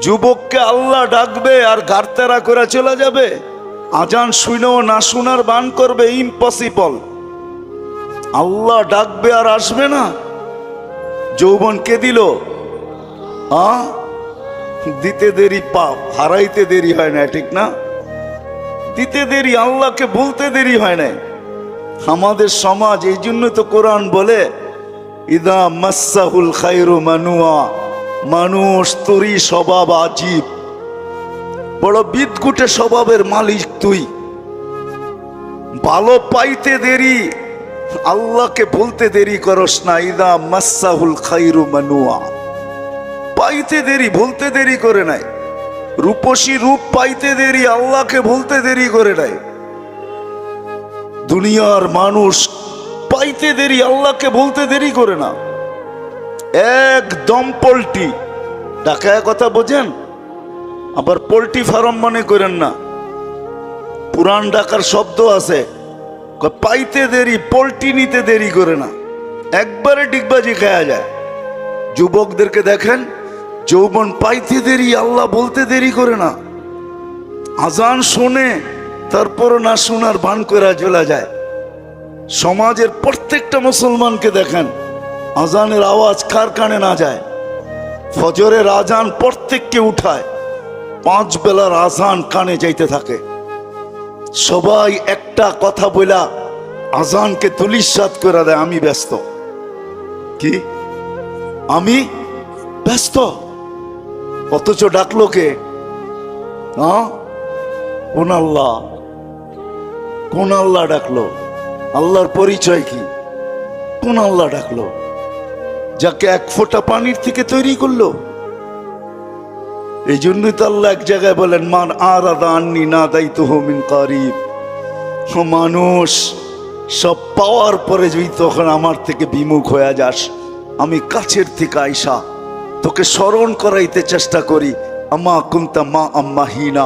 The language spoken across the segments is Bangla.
যুবককে আল্লাহ ডাকবে আর গারতেরা করে চলে যাবে? আজান শুনেও না শোনার বান করবে? ইম্পসিবল। আল্লাহ ডাকবে আর আসবে না? যৌবন কে দিল? দিতে দেরি পাপ, হারাইতে দেরি হয় না, ঠিক না? দিতে দেরি, আল্লাহকে বলতে দেরি হয় না। আমাদের সমাজ, এই জন্য তো কোরআন বলে ইদা মাসাহুল খায়রু মানুয়া, মানুষ তোরই স্বভাব আজীব, বড় বিদঘুটে স্বভাবের মালিক তুই। ভালো পাইতে দেরি, আল্লাহকে বলতে দেরি করস না। ইদা মাসাহুল খায়রু মানুয়া, পাইতে দেরি, বলতে দেরি করে নাই। রূপসী রূপ পাইতে দেরি, আল্লাহকে বলতে দেরি করে নাই। দুনিয়ার মানুষ পাইতে দেরি, আল্লাহকে বলতে দেরি করে না। একদম পোল্ট্রি ঢাকায় কথা বোঝেন, আবার পোল্ট্রি ফার্ম মনে করেন না। পুরান ঢাকার শব্দ আছে, পাইতে দেরি, পোল্ট্রি নিতে দেরি করে না, একবারে ডিগবাজি খাওয়া যায়। যুবকদেরকে দেখেন, যৌবন পাইতে দেরি, আল্লাহ বলতে দেরি করে না। আজান শোনে, তারপর না শোনার ভান করে চলে যায়। সমাজের প্রত্যেকটা মুসলমানকে দেখেন, আজানের আওয়াজ কার কানে না যায়? ফজরের আজান প্রত্যেককে উঠায়, 5 বেলার আজান কানে যাইতে থাকে। সবাই একটা কথা বলা আজানকে তুলিসাৎ করে দেয়, আমি ব্যস্ত। কি? আমি ব্যস্ত। অথচ ডাকলো কে? কোন আল্লাহ? কোন আল্লাহ ডাকলো? আল্লাহর পরিচয় কি? কোন আল্লাহ ডাকলো যাকে 1 ফোঁটা পানির থেকে তৈরি করলো? এই জন্যই তো আল্লাহ এক জায়গায় বলেন, মান আরাদা আন্নি নাদাইতুহু মিন কারিব। মানুষ সব পাওয়ার পরে যদি তখন আমার থেকে বিমুখ হয়ে যাস, আমি কাছের থেকে আইসা তোকে স্মরণ করাইতে চেষ্টা করি। আমা কুনতা মা আম্মাহিনা,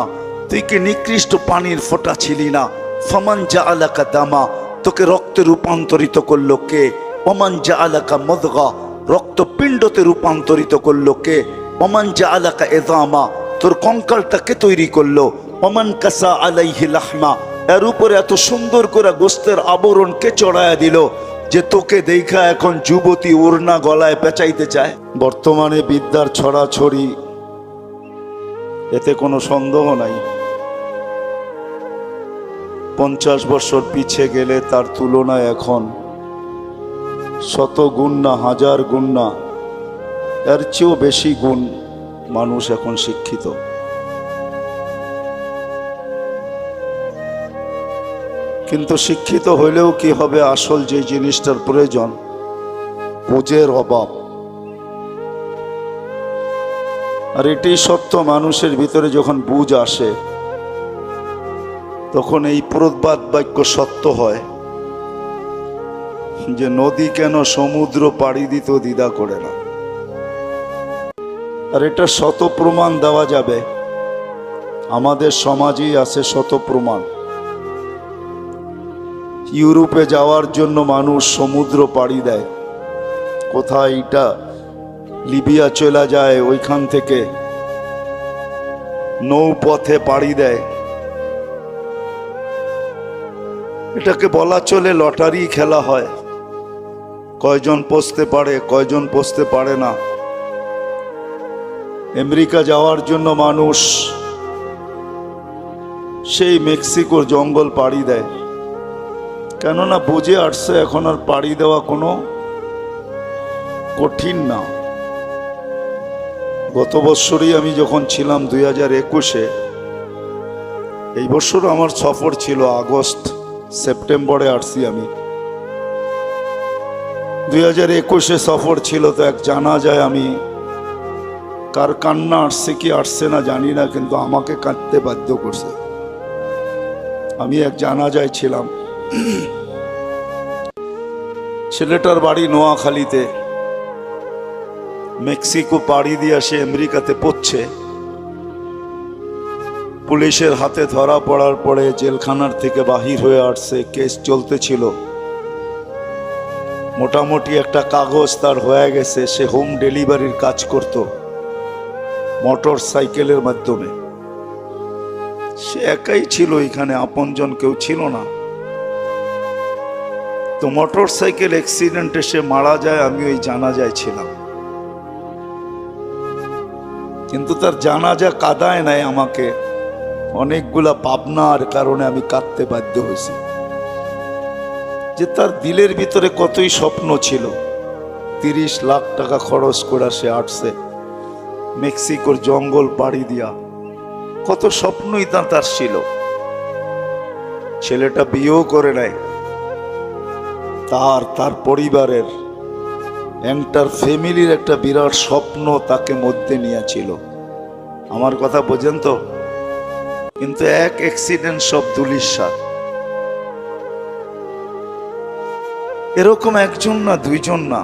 তুই কি নিকৃষ্ট পানির ফোঁটা ছিলি না? ফামান জাআলাকা দামা, তোকে রক্তে রূপান্তরিত করলো কে? ওমান জাআলাকা মুদগা, রক্তপিণ্ডতে রূপান্তরিত করলো কে? ওমান জাআলাকা ইযামা, তোর কঙ্কালটাকে তৈরি করলো। ওমান কাসা আলাইহি লাহমা, এর উপরে এত সুন্দর করে গোস্তের আবরণ কে চড়ায়া দিল যে তোকে দেখা এখন যুবতী ওড়না গলায় পেঁচাইতে চায়। বর্তমানে বিদ্যার ছড়াছড়ি, এতে কোনো সন্দেহ নাই। 50 বছর পিছিয়ে গেলে তার তুলনায় এখন 100 গুণ না 1000 গুণ না, এর চেয়েও বেশি গুণ মানুষ এখন শিক্ষিত। কিন্তু শিক্ষিত হইলেও কি হবে? আসল যে জিনিসটার প্রয়োজন, বুঝের অভাব। আর এটি সত্য, মানুষের ভিতরে যখন বুঝ আসে তখন এই প্রবাদ বাক্য সত্য হয় যে নদী কেন সমুদ্র পাড়ি দিত দ্বিধা করে না। আর এটা শত প্রমাণ দেওয়া যাবে, আমাদের সমাজেই আছে শত প্রমাণ। ইউরোপে যাওয়ার জন্য মানুষ সমুদ্র পাড়ি দেয়। কোথায়? এটা লিবিয়া চলে যায়, ওইখান থেকে নৌপথে পাড়ি দেয়। এটাকে বলা চলে লটারি খেলা হয়, কয়জন পৌঁছতে পারে, কয়জন পৌঁছতে পারে না। আমেরিকা যাওয়ার জন্য মানুষ সেই মেক্সিকোর জঙ্গল পাড়ি দেয়, কেননা বুঝে আসছে এখন আর পাড়ি দেওয়া কোনো কঠিন না। গত বছরই আমি যখন ছিলাম 2021-এ, এই বছর আমার সফর ছিল আগস্ট সেপ্টেম্বরে আসছি আমি। 2021-এ সফর ছিল, তো এক জানা যায় আমি, কার কান্না আসছে কি আসছে না জানি না, কিন্তু আমাকে কাঁদতে বাধ্য করছে। আমি এক জানাজায় ছিলাম, ছেলেটার বাড়ি নোয়াখালীতে, মেক্সিকো পাড়ি দিয়ে সে আমেরিকাতে পড়ছে। পুলিশের হাতে ধরা পড়ার পরে জেলখানার থেকে বাহির হয়ে আসছে, কেস চলতেছিল। মোটামুটি একটা কাগজ তার হয়ে গেছে, সে হোম ডেলিভারির কাজ করত। মোটর সাইকেলের মাধ্যমে। সে একাই ছিল, এখানে আপনজন কেউ ছিল না। তো মোটর সাইকেল অ্যাক্সিডেন্টে সে মারা যায়, আমি ওই জানাজায় ছিলাম। কিন্তু তার জানাজা কাঁদায় নাই আমাকে, অনেকগুলা পাবনার কারণে আমি কাঁদতে বাধ্য হয়েছি। যে তার দিলের ভিতরে কতই স্বপ্ন ছিল, 30 লাখ টাকা খরচ করে সে আসছে মেক্সিকোর জঙ্গল পাড়ি দিয়া। কত স্বপ্নই তার ছিল। ছেলেটা বিয়েও করে নাই, তার পরিবারের এন্টার ফ্যামিলির একটা বিরাট স্বপ্ন তাকে মধ্যে নিয়েছিল। আমার কথা বোঝেন তো? কিন্তু এক অ্যাক্সিডেন্ট সব ধুলিস্যাৎ। এরকম একজন না, দুইজন না,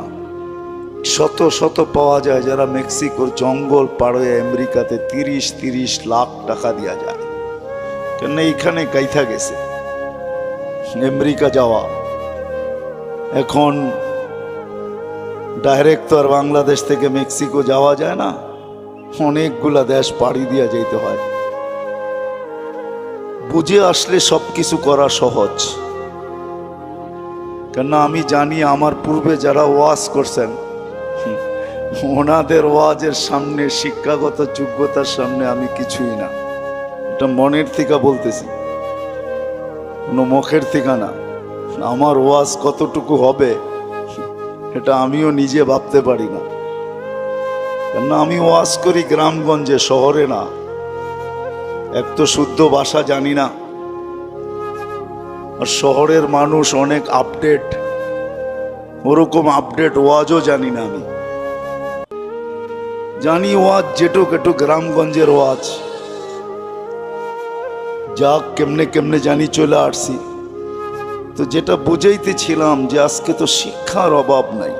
শত শত পাওয়া যায় যারা মেক্সিকোর জঙ্গল পাড়ে আমেরিকাতে 30 লাখ টাকা দেওয়া যায়। কেন এইখানে গাইথা গেছে আমেরিকা যাওয়া। এখন ডাইরেক্ট তো আর বাংলাদেশ থেকে মেক্সিকো যাওয়া যায় না, অনেকগুলা দেশ পাড়ি দিয়া যেতে হয়। বুঝে আসলে সবকিছু করা সহজ। কেন আমি জানি আমার পূর্বে যারা ওয়াজ করছেন, ওনাদের ওয়াজের সামনে, শিক্ষাগত যোগ্যতার সামনে আমি কিছুই না। এটা মনের থেকে বলতেছি, কোনো মুখের থেকে না। আমার ওয়াজ কতটুকু হবে এটা আমিও নিজে ভাবতে পারি না। কেন আমি ওয়াজ করি গ্রামগঞ্জে, শহরে না। এক তো শুদ্ধ ভাষা জানি না, আর শহরের মানুষ অনেক আপডেট, ওরকম আপডেট ওয়াজও জানি না আমি। জানি ওয়াজ যেটুক একটু গ্রামগঞ্জের ওয়াজ, যাক কেমনে কেমনে জানি চলে আসছি। তো যেটা বুঝাইতেছিলাম যে আজকে তো শিক্ষার অভাব নাই।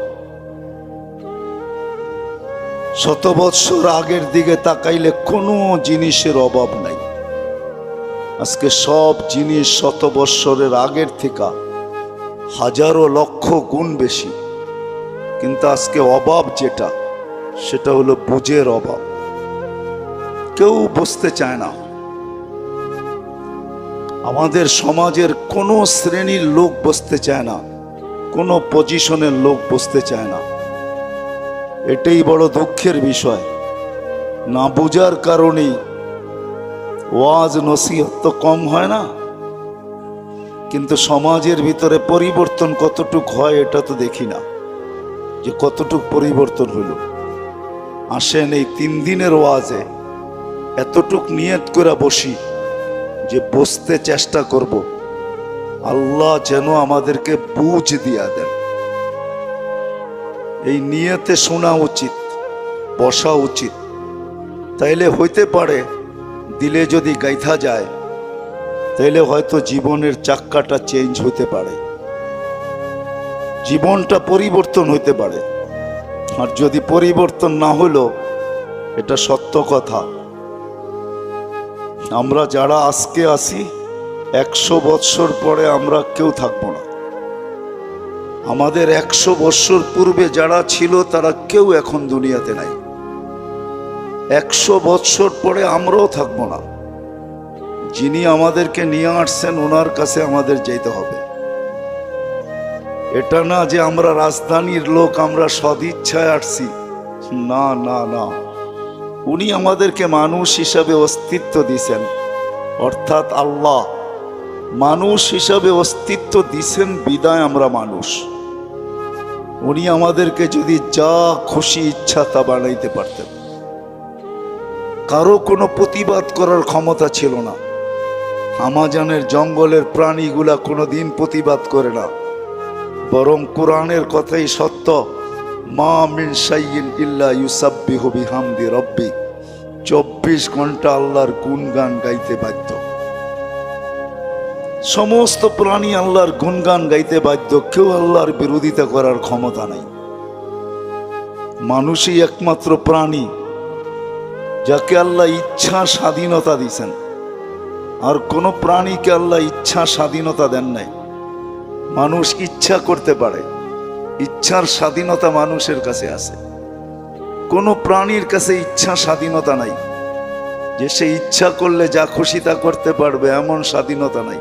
শত বৎসর আগের দিকে তাকাইলে কোনো জিনিসের অভাব নাই। আজকে সব জিনিস শত বৎসরের আগের থেকে হাজারো লক্ষ গুণ বেশি। কিন্তু আজকে অভাব যেটা, সেটা হলো বুঝের অভাব। কেউ বুঝতে চায় না। আমাদের সমাজের কোনো শ্রেণীর লোক বুঝতে চায় না, কোনো পজিশনের লোক বুঝতে চায় না। এটাই বড় দুঃখের বিষয়। না বুঝার কারণেই ওয়াজ নসিহত তো কম হয় না, কিন্তু সমাজের ভিতরে পরিবর্তন কতটুক হয় এটা তো দেখি না, যে কতটুক পরিবর্তন হইল। আসেন এই 3 দিনের ওয়াজে এতটুক নিয়ত করে বসি যে বুঝতে চেষ্টা করব, আল্লাহ যেন আমাদেরকে বুঝ দিয়া দেন। এই নিয়তে শোনা উচিত, বসা উচিত। তাইলে হইতে পারে দিলে যদি গাইথা যায়, তাইলে হয়তো জীবনের চাক্কাটা চেঞ্জ হইতে পারে, জীবনটা পরিবর্তন হইতে পারে। আর যদি পরিবর্তন না হলো, এটা সত্য কথা, আমরা যারা আজকে আছি 100 বৎসর পরে আমরা কেউ থাকবো না। আমাদের 100 বৎসর পূর্বে যারা ছিল তারা কেউ এখন দুনিয়াতে নাই। 100 বৎসর পরে আমরাও থাকবো না। যিনি আমাদেরকে নিয়ে আসছেন ওনার কাছে আমাদের যেতে হবে। এটা না যে আমরা রাজধানীর লোক, আমরা সদিচ্ছায় আসছি, না না না। উনি আমাদেরকে মানুষ হিসাবে অস্তিত্ব দিছেন, অর্থাৎ আল্লাহ মানুষ হিসাবে অস্তিত্ব দিছেন বিদায় আমরা মানুষ। উনি আমাদেরকে যদি যা খুশি ইচ্ছা তা বানাইতে পারতেন। কারো কোনো প্রতিবাদ করার ক্ষমতা ছিল না। আমাজনের জঙ্গলের প্রাণীগুলা কোনোদিন প্রতিবাদ করে না, বরং কোরআনের কথাই সত্য, মা মিন শাইইন ইল্লা ইউসাব্বিহু বিহামদি রাব্বি। 24 ঘন্টা আল্লাহর গুণগান গাইতে বাধ্য। সমস্ত প্রাণী আল্লাহর গুণগান গাইতে বাধ্য, কেউ আল্লাহর বিরোধিতা করার ক্ষমতা নাই। মানুষই একমাত্র প্রাণী যাকে আল্লাহ ইচ্ছা স্বাধীনতা দিয়েছেন। আর কোন প্রাণীকে আল্লাহ ইচ্ছা স্বাধীনতা দেন নাই। মানুষ ইচ্ছা করতে পারে, ইচ্ছার স্বাধীনতা মানুষের কাছে আছে। কোনো প্রাণীর কাছে ইচ্ছা স্বাধীনতা নাই যে সে ইচ্ছা করলে যা খুশি তা করতে পারবে, এমন স্বাধীনতা নাই।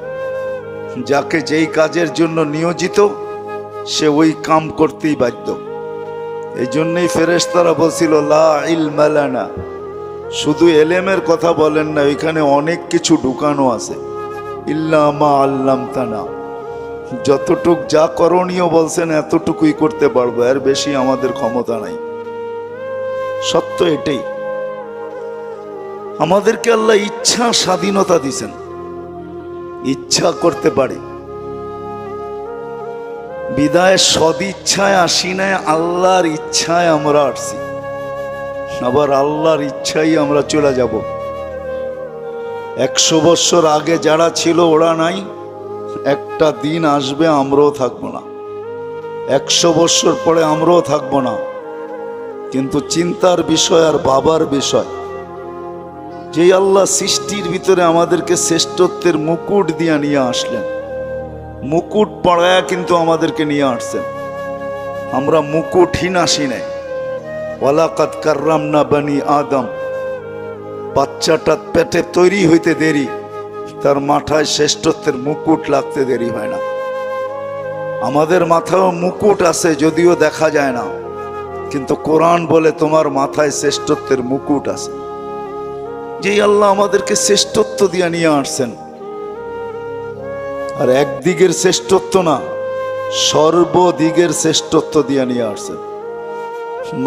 যাকে যেই কাজের জন্য নিয়োজিত সে ওই কাম করতেই বাধ্য। এই জন্যই ফেরেশতারা বলছিল লা ইলমা লানা, শুধু এলেমের কথা বলেন না, ওইখানে অনেক কিছু ঢুকানো আছে। ইল্লা মা আল্লামতানা, যতটুক যা করণীয় বলছেন এতটুকুই করতে পারবো, এর বেশি আমাদের ক্ষমতা নাই। সত্য এটাই, আমাদেরকে আল্লাহ ইচ্ছা স্বাধীনতা দিছেন, ইচ্ছা করতে পারি। বিদায় সদিচ্ছায় আসি নাই, আল্লাহর ইচ্ছায় আমরা আসছি, আবার আল্লাহর ইচ্ছাই আমরা চলে যাব। 100 বছর আগে যারা ছিল ওরা নাই, একটা দিন আসবে আমরাও থাকবো না, 100 বছর পরে আমরাও থাকবো না। কিন্তু চিন্তার বিষয় আর বাবার বিষয়, যে আল্লাহ সৃষ্টির ভিতরে আমাদেরকে শ্রেষ্ঠত্বের মুকুট দিয়ে নিয়ে আসলেন, মুকুট পড়ায়া কিন্তু আমাদেরকে নিয়ে আসছেন। আমরা মুকুটহীন আসি নাই। ওয়ালাকাদ কাররামনা বানি আদম, বাচ্চাটা পেটে তৈরি হইতে দেরি, তার মাথায় শ্রেষ্ঠত্বের মুকুট লাগতে দেরি হয় না। আমাদের মাথায়ও মুকুট আছে, যদিও দেখা যায় না, কিন্তু কোরআন বলে তোমার মাথায় শ্রেষ্ঠত্বের মুকুট আছে। যেই আল্লাহ আমাদেরকে শ্রেষ্ঠত্ব দিয়ে নিয়ে আসছেন, আর একদিকের শ্রেষ্ঠত্ব না, সর্বদিকের শ্রেষ্ঠত্ব দিয়ে নিয়ে আসছেন।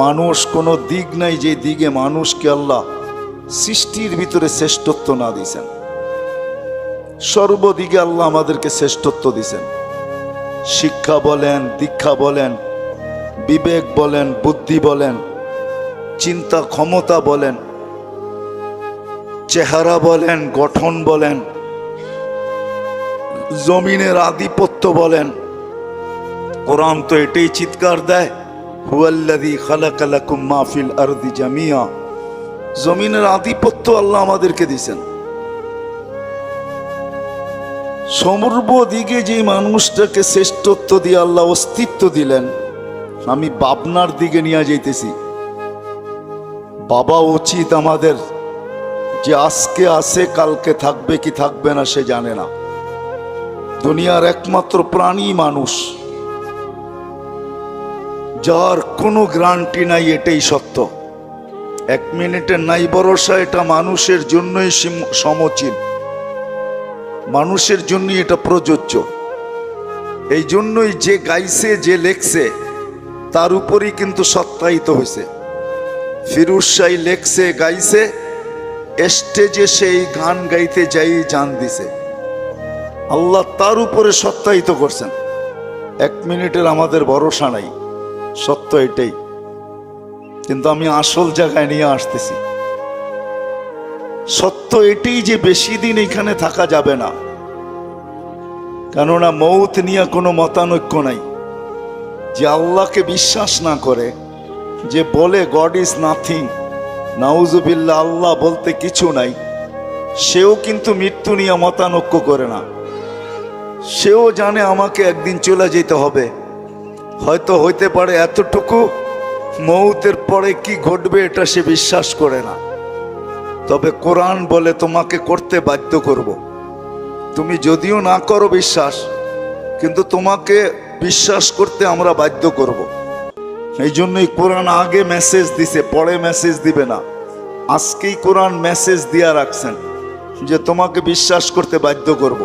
মানুষ কোনো দিক নাই যে দিকে মানুষকে আল্লাহ সৃষ্টির ভিতরে শ্রেষ্ঠত্ব না দিয়েছেন। সর্বদিকে আল্লাহ আমাদেরকে শ্রেষ্ঠত্ব দিয়েছেন। শিক্ষা বলেন, দীক্ষা বলেন, বিবেক বলেন, বুদ্ধি বলেন, চিন্তা ক্ষমতা বলেন, চেহারা বলেন, গঠন বলেন, জমিনের আধিপত্য বলেন। কোরআন তো এটাই চিৎকার দেয়, হুয়াল্লাযী খালাকা লাকুম মা ফিল আরদি জামিয়া। জমিনের আধিপত্য আল্লাহ আমাদেরকে দিয়েছেন। সর্বদিকে যে মানুষটাকে শ্রেষ্ঠত্ব দিয়ে আল্লাহ অস্তিত্ব দিলেন, আমি ভাবনার দিকে নিয়ে যাইতেছি। বাবা উচিত আমাদের যে আজকে আছে কালকে থাকবে কি থাকবে না সে জানে না। দুনিয়ার একমাত্র প্রাণী মানুষ, যার কোনো গ্যারান্টি নাই, এটাই সত্য। 1 মিনিটের নাই ভরসা, এটা মানুষের জন্যই সমচিন, মানুষের জন্যই এটা প্রযোজ্য। এই জন্যই যে গাইছে, যে লেখছে, তার উপরই কিন্তু সত্যায়িত হয়েছে। ফিরোজ শাহ লেখছে, গাইছে, স্টেজে সেই গান গাইতে যাই জান দিছে, আল্লাহ তার উপরে সত্যায়িত করছেন। 1 মিনিটের আমাদের ভরসা নাই, সত্য এটাই। কিন্তু আমি আসল জায়গায় নিয়ে আসতেছি। সত্য এটাই যে বেশি দিন এখানে থাকা যাবে না, কেননা মৌত নিয়ে কোনো মতানৈক্য নাই। যে আল্লাহকে বিশ্বাস না করে, যে বলে গড ইজ নাথিং, নাউজুবিল্লাহ, আল্লাহ বলতে কিছু নাই, সেও কিন্তু মৃত্যু নিয়ে মতানৈক্য করে না। সেও জানে আমাকে একদিন চলে যেতে হবে। হয়তো হইতে পারে এতটুকু, মৌতের পরে কি ঘটবে এটা সে বিশ্বাস করে না। তবে কোরআন বলে তোমাকে করতে বাধ্য করব। তুমি যদিও না করো বিশ্বাস, কিন্তু তোমাকে বিশ্বাস করতে আমরা বাধ্য করব। এই জন্যই কোরআন আগে মেসেজ দিছে, পরে মেসেজ দিবে না। আজকেই কোরআন মেসেজ দিয়া রাখছেন যে তোমাকে বিশ্বাস করতে বাধ্য করব।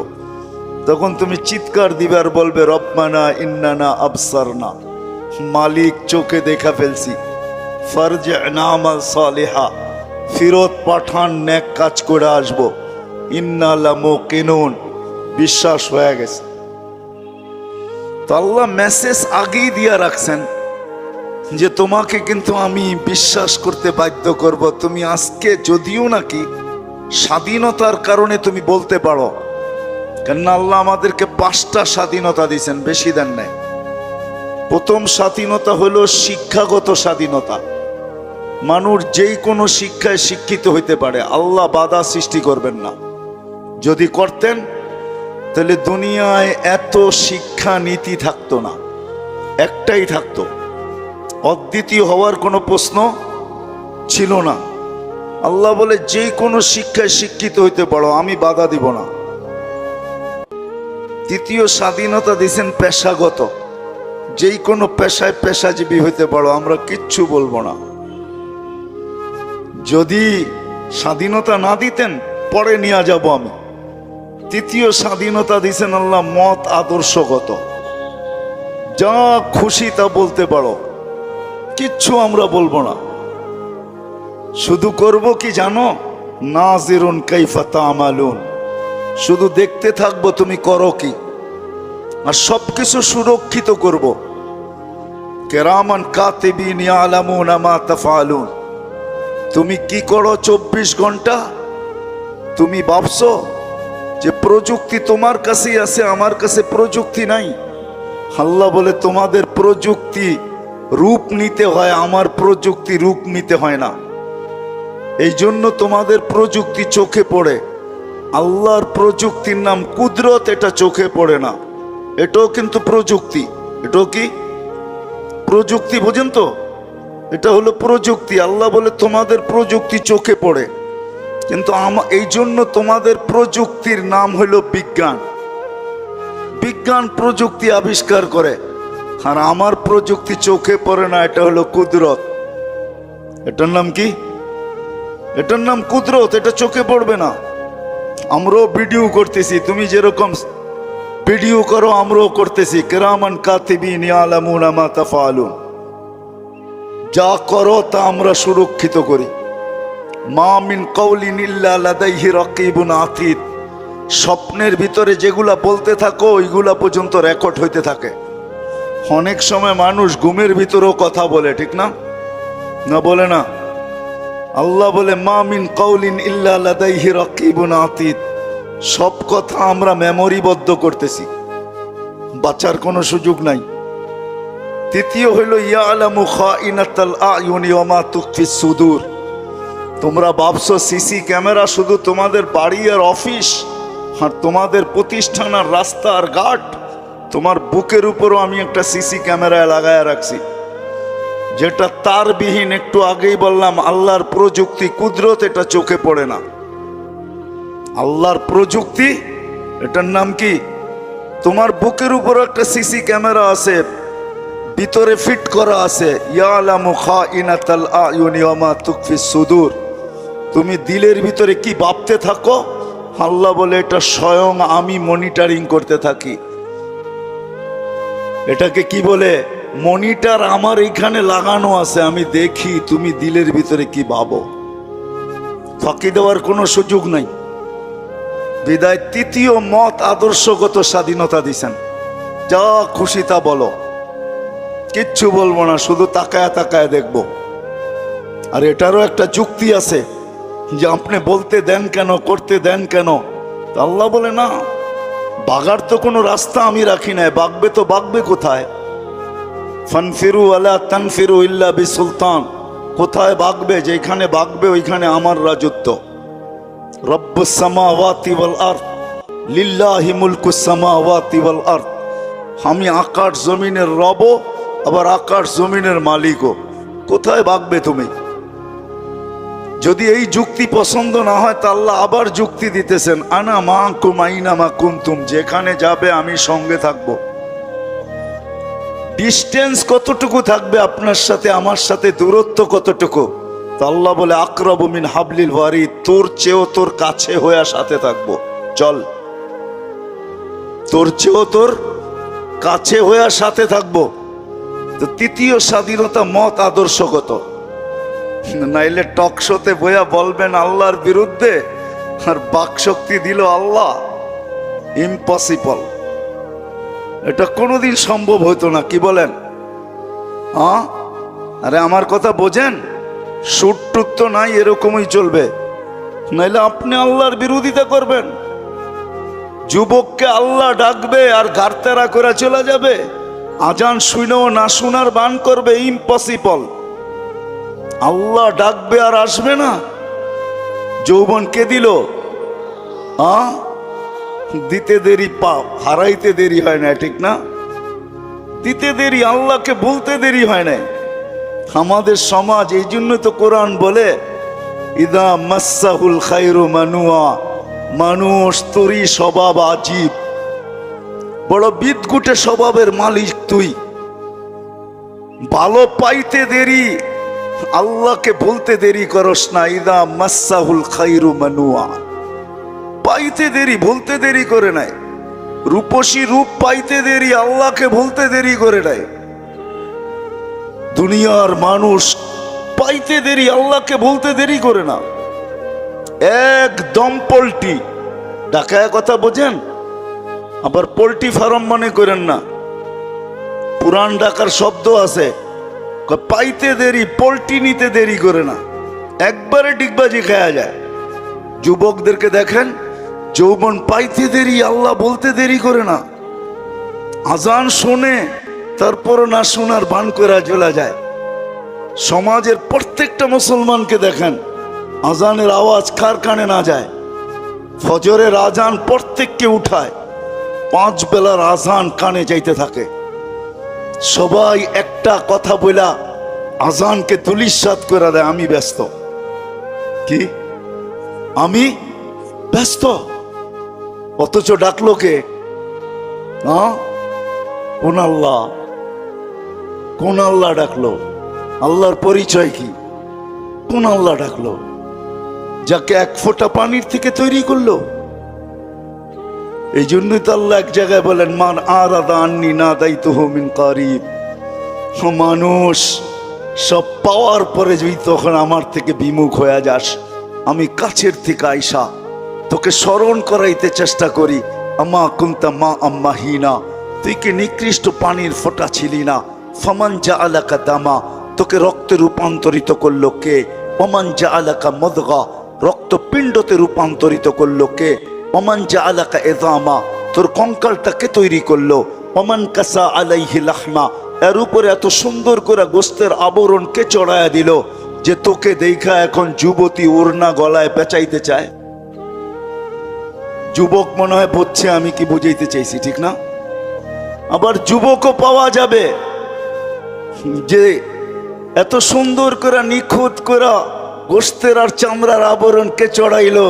তখন তুমি চিৎকার দিবে আর বলবে রব্বানা ইন্নানা আবসারনা, মালিক চোখে দেখা ফেলছি, ফারজি'না আমাল সালিহা, ফিরত পাঠান, নেক কাজ করে আসবো, ইন্না লামুকিনুন, বিশ্বাস হয়ে গেছে। তো আল্লাহ মেসেজ আগেই দিয়া রাখছেন যে তোমাকে কিন্তু আমি বিশ্বাস করতে বাধ্য করব। তুমি আজকে যদিও নাকি স্বাধীনতার কারণে তুমি বলতে পারো, কেননা আল্লাহ আমাদেরকে 5টা স্বাধীনতা দিয়েছেন, বেশি দেন নাই। প্রথম স্বাধীনতা হলো শিক্ষাগত স্বাধীনতা। মানুষ যেই কোনো শিক্ষায় শিক্ষিত হইতে পারে, আল্লাহ বাধা সৃষ্টি করবেন না। যদি করতেন তাহলে দুনিয়ায় এত শিক্ষা নীতি থাকতো না, একটাই থাকতো, অদ্বিতীয় হওয়ার কোনো প্রশ্ন ছিল না। আল্লাহ বলে যে কোনো শিক্ষায় শিক্ষিত হইতে পারো, আমি বাধা দিব না। তৃতীয় স্বাধীনতা দিয়েছেন পেশাগত, যেই কোনো পেশায় পেশাজীবী হইতে পারো, আমরা কিচ্ছু বলবো না। যদি স্বাধীনতা না দিতেন পরে নিয়ে যাব আমি। তৃতীয় স্বাধীনতা দিয়েছেন আল্লাহ মত আদর্শগত, যা খুশি তা বলতে পারো, কিচ্ছু আমরা বলবো না। শুধু করব কি জানো, নাজিরুন কাইফা তা'মালুন, শুধু দেখতে থাকবো তুমি করো কি, আর সবকিছু সুরক্ষিত করব। কিরামান কাতিবিন ইয়ালামুনা মা তাফআলুন, তুমি কি করো 24 ঘন্টা? তুমি ভাবছো যে প্রযুক্তি তোমার কাছেই আছে, আমার কাছে প্রযুক্তি নাই? আল্লাহ বলে তোমাদের প্রযুক্তি রূপ নিতে হয়, আমার প্রযুক্তি রূপ নিতে হয় না। এই জন্য তোমাদের প্রযুক্তি চোখে পড়ে, আল্লাহর প্রযুক্তির নাম কুদরত, এটা চোখে পড়ে না। এটাও কিন্তু প্রযুক্তি। এটাও কি প্রযুক্তি? বোঝেন তো, এটা হলো প্রযুক্তি। আল্লাহ বলে তোমাদের প্রযুক্তি চোখে পড়ে, কিন্তু এই জন্য তোমাদের প্রযুক্তির নাম হলো বিজ্ঞান। বিজ্ঞান প্রযুক্তি আবিষ্কার করে, আর আমার প্রযুক্তি চোখে পড়ে না, এটা হলো কুদরত। এটার নাম কি? এটার নাম কুদরত, এটা চোখে পড়বে না। আমরাও ভিডিও করতেছি, তুমি যেরকম ভিডিও করো আমরাও করতেছি। কিরামান কাতিবিন ইয়ালামুনা মা তাফআলুন, যা করো তা আমরা সুরক্ষিত করি। মা মিন কাউলিন ইল্লা লাদাইহি রাকিবুন আতীদ, স্বপ্নের ভিতরে যেগুলা বলতে থাকো ওইগুলা পর্যন্ত রেকর্ড হইতে থাকে। অনেক সময় মানুষ ঘুমের ভিতরেও কথা বলে, ঠিক না? না বলে না? আল্লাহ বলে মা মিন কাউলিন ইল্লা লাদাইহি রাকিবুন আতীদ, সব কথা আমরা মেমোরিবদ্ধ করতেছি, বাঁচার কোনো সুযোগ নাই। তৃতীয় হইল ইয়ালামু খাইনাতাল আয়ুনি ওয়া মা তুখফিস সুদূর, তোমরা ভাবছো সিসি ক্যামেরা শুধু তোমাদের বাড়ি আর অফিস, আর তোমাদের প্রতিষ্ঠান আর রাস্তা আর ঘাট, তোমার বুকের উপরও আমি একটা সিসি ক্যামেরায় লাগায় রাখছি, যেটা তারবিহীন। একটু আগেই বললাম আল্লাহর প্রযুক্তি কুদরত, এটা চোখে পড়ে না। আল্লাহর প্রযুক্তি, এটার নাম কি? তোমার বুকের উপর একটা সিসি ক্যামেরা আছে, ভিতরে ফিট করা আছে। ইয়ালামু খাইনাতাল আয়ুনি ওয়া মা তুখফিস সুদূর, তুমি দিলের ভিতরে কি ভাবতে থাকো, আল্লাহ বলে এটা স্বয়ং আমি মনিটরিং করতে থাকি। এটাকে কি বলে? মনিটর আমার এখানে লাগানো আছে, আমি দেখি তুমি দিলের ভিতরে কি ভাবো। ফাঁকি দেওয়ার কোনো সুযোগ নাই। বিদায় তৃতীয় মত আদর্শগত স্বাধীনতা দিছেন, যা খুশি তা বলো, কিচ্ছু বলবো না, শুধু তাকায় তাকায় দেখবো। আর এটারও একটা যুক্তি আছে যে আপনি বলতে দেন কেন, করতে দেন কেন? আল্লাহ বলে না, বাগার তো কোনো রাস্তা আমি রাখি নাই, বাগবে তো বাগবে কোথায়? ফানফিরু আলা তানফিরু ইল্লা বিসুলতান, কোথায় বাগবে? যেখানে বাগবে ওইখানে আমার রাজত্ব। রব্বুস সামাওয়াতি ওয়াল আরদ লিল্লাহি মুলকুস সামাওয়াতি ওয়াল আরদ, আমি আকাশ জমিনের রব, আবার আকাশ জমিনের মালিকও। কোথায় বাগবে তুমি? যদি এই যুক্তি পছন্দ না হয় তা আল্লাহ আবার যুক্তি দিতেছেন, আনা মাকুম আইনামা কুনতুম, যেখানে যাবে আমি সঙ্গে থাকব। ডিস্টেন্স কতটুকু থাকবে আপনার সাথে আমার সাথে, দূরত্ব কতটুকু? তো আল্লাহ বলে আকরাবু মিন হাবলিল ওয়ারিদ, তোর চেয়েও তোর কাছে হয়ে সাথে থাকবো, চল। তোর চেয়েও তোর কাছে হয়ে সাথে থাকবো। তো তৃতীয় স্বাধীনতা মত আদর্শগত, নাইলে টক শোতে বইয়া বলবেন আল্লাহর বিরুদ্ধে আর বাকশক্তি দিল আল্লাহ, ইম্পসিবল। এটা কোনোদিন সম্ভব হতো না, কি বলেন? আরে আমার কথা বোঝেন, সুট টুট তো নাই, এরকমই চলবে, নাইলে আপনি আল্লাহর বিরোধিতা করবেন। যুবককে আল্লাহ ডাকবে আর গারতেরা করে চলে যাবে, আজান শুনেও না শোনার বান করবে, ইম্পসিবল। আল্লাহ ডাকবে আর আসবে না। যৌবন কে দিল? দিতে দেরি পাপ, হারাইতে দেরি হয় না, ঠিক না? দিতে দেরি, আল্লাহকে বলতে দেরি হয় না। আমাদের সমাজ, এই জন্য তো কোরআন বলে ইদা মাসাহুল খায়রু মানুয়া, মানুষ তোরই স্বভাব আজীব, বড় বিদঘুটে স্বভাবের মালিক তুই। ভালো পাইতে দেরি, আল্লাহকে বলতে দেরি করস না। ইদা মাসাহুল খায়রু মানুয়া, পাইতে দেরি, বলতে দেরি করে নাই। রূপসী রূপ পাইতে দেরি, আল্লাহকে বলতে দেরি করে নাই। দুনিয়ার মানুষ পাইতে দেরি, আল্লাহকে বলতে দেরি করে না। একদম পোল্ট্রি ঢাকায় কথা বোঝেন, আবার পোল্ট্রি ফার্ম মনে করেন না। পুরান ঢাকার শব্দ আছে, পাইতে দেরি, পোল্ট্রি নিতে দেরি করে না, একবারে ডিগবাজি খাওয়া যায়। যুবকদেরকে দেখেন, যৌবন পাইতে দেরি, আল্লাহ বলতে দেরি করে না। আজান শোনে, তারপর না শোনার ভান করে চলে যায়। সমাজের প্রত্যেকটা মুসলমানকে দেখেন, আজানের আওয়াজ কার কানে না যায়। ফজরের আজান প্রত্যেককে উঠায়, 5 বেলার আজান কানে যাইতে থাকে। সবাই একটা কথা বলা আজানকে তুলিসাৎ করে দেয়, আমি ব্যস্ত। কি আমি ব্যস্ত? অথচ ডাকলো কে? কোন আল্লাহ? কোন আল্লাহ ডাকলো? আল্লাহর পরিচয় কি? কোন আল্লাহ ডাকলো যাকে 1 ফোঁটা পানির থেকে তৈরি করলো? এই জন্যই তো আল্লাহ এক জায়গায় বলেন, মান আরাদা আন্নি নাদাইতুহু মিন কারিব। মানুষ সব পাওয়ার পরে যদি তখন আমার থেকে বিমুখ হয়ে যাস, আমি কাছের থেকে আইসা তোকে স্মরণ করাইতে চেষ্টা করি। আমা কুনতা মা আম্মাহিনা, তুই কি নিকৃষ্ট পানির ফোঁটা ছিলি না? ফামান জাআলাকা দামা, তোকে রক্তে রূপান্তরিত করলো কে? ওমান জাআলাকা মুদগা, রক্তপিণ্ডতে রূপান্তরিত করলো কে? ওমান জাআলাকা ইযামা, তোর কঙ্কালটাকে তৈরি করলো। ওমান কাসা আলাইহি লাহমা, এর উপরে এত সুন্দর করে গোস্তের আবরণ কে চড়ায়া দিল যে তোকে দেখা এখন যুবতী ওড়না গলায় পেঁচাইতে চায়। যুবক মনে হয় বুঝছে আমি কি বুঝাইতে চাইছি, ঠিক না? আবার যুবকও পাওয়া যাবে যে এত সুন্দর করে নিখুঁত করে গোস্তের আর চামড়ার আবরণ কে চড়াইলো,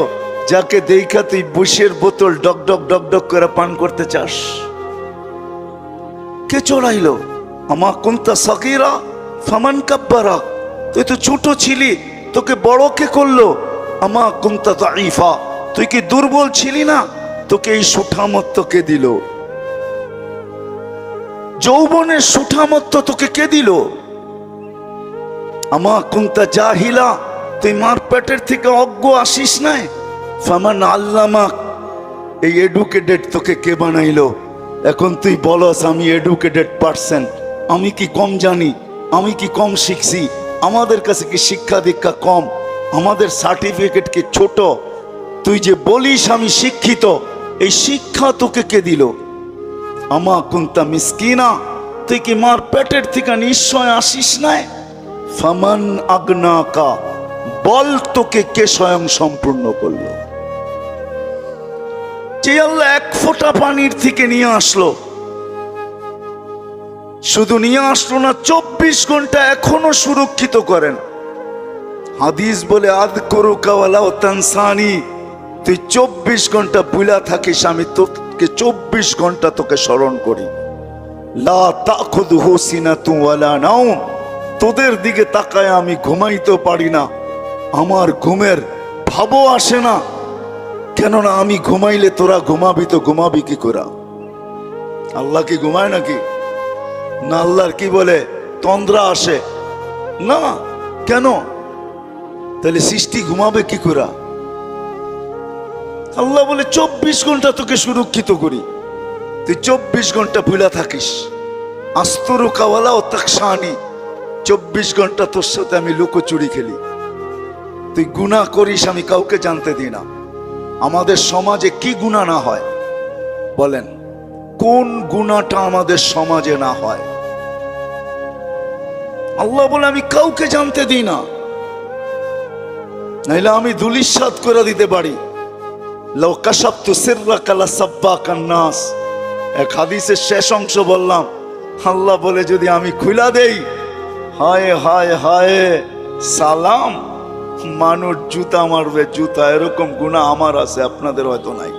যাকে দেখা তুই বুশের বোতল ডক ডক ডক ডক করে পান করতে চাস। কে চড়াইলো? আমা কুনতা সাগীরা ফামান কাব্বারা, তুই তো ছোট ছিলি, তোকে বড় কে করলো? আমা কুনতা দাঈফা, তুই কি দুর্বল ছিলি না, তোকে এই সুঠামত্ব কে দিল? যৌবনের সুঠামত্ব তোকে কে দিল? আমা কুনতা জাহিলা, তুই মার পেটের থেকে অজ্ঞ আসিস নাই? ফামান আল্লামাক, এই এডুকেটেড তোকে কে বানাইলো? এখন তুই বলস আমি এডুকেটেড পারসন, আমি কি কম জানি? আমি কি কম শিখছি? আমাদের কাছে কি শিক্ষা দীক্ষা কম? আমাদের সার্টিফিকেট কি ছোট? তুই যে বলিস আমি শিক্ষিত, এই শিক্ষা তোকে কে দিল? আমা কুনতা মিসকিনা, তুই কি মার পেটের থেকে নিশ্চয় আসিস নাই? ফামান আগনাকা, বল তোকে কে স্বয়ং সম্পূর্ণ করলো? যে আল্লাহ 1 ফোঁটা পানির থেকে নিয়ে আসলো, শুধু নিয়ে আসলো না, 24 ঘন্টা এখনো সুরক্ষিত করেন। হাদিস বলে আযকুরুকা ওয়ালাউ তানসানি, তুই 24 ঘন্টা ভুলা থাকিস, আমি তোকে 24 ঘন্টা তোকে স্মরণ করি। লা তাখুযুহু সিনাতু ওয়ালা নাওম, তোদের দিকে তাকায় আমি ঘুমাইতে পারি না, আমার ঘুমের ভাবও আসে না। কেননা আমি ঘুমাইলে তোরা ঘুমাবি, তো ঘুমাবি কি করে? আল্লাহ কি ঘুমায় নাকি? না, আল্লাহর কি বলে তন্দ্রা আসে না। কেন? তাহলে সৃষ্টি ঘুমাবে কি করে? আল্লাহ বলে 24 ঘন্টা তোকে সুরক্ষিত করি, তুই 24 ঘন্টা ভুলা থাকিস। আস্তরুকা ওয়ালাউ তাকশানি, 24 ঘন্টা তোর সাথে আমি লুকোচুরি খেলি। তুই গুনাহ করিস, আমি কাউকে জানতে দিই না। আমাদের সমাজে কি গুনাহ না হয় বলেন? কোন গুনাহটা আমাদের সমাজে না হয়? আল্লাহ বলে আমি কাউকে জানতে দিই না, নাইলে আমি ধুলিসাৎ করে দিতে পারি। লাউ কাশাফতু সিররাকা লাসাব্বাকান নাস, এক হাদিসের শেষ অংশ বললাম। আল্লাহ বলে যদি আমি খুলা দেই, হায় হায় হায়, সালাম, মানুষ জুতা মারবে জুতা, এরকম গুনাহ আমার আছে, আপনাদের হয়তো নাই।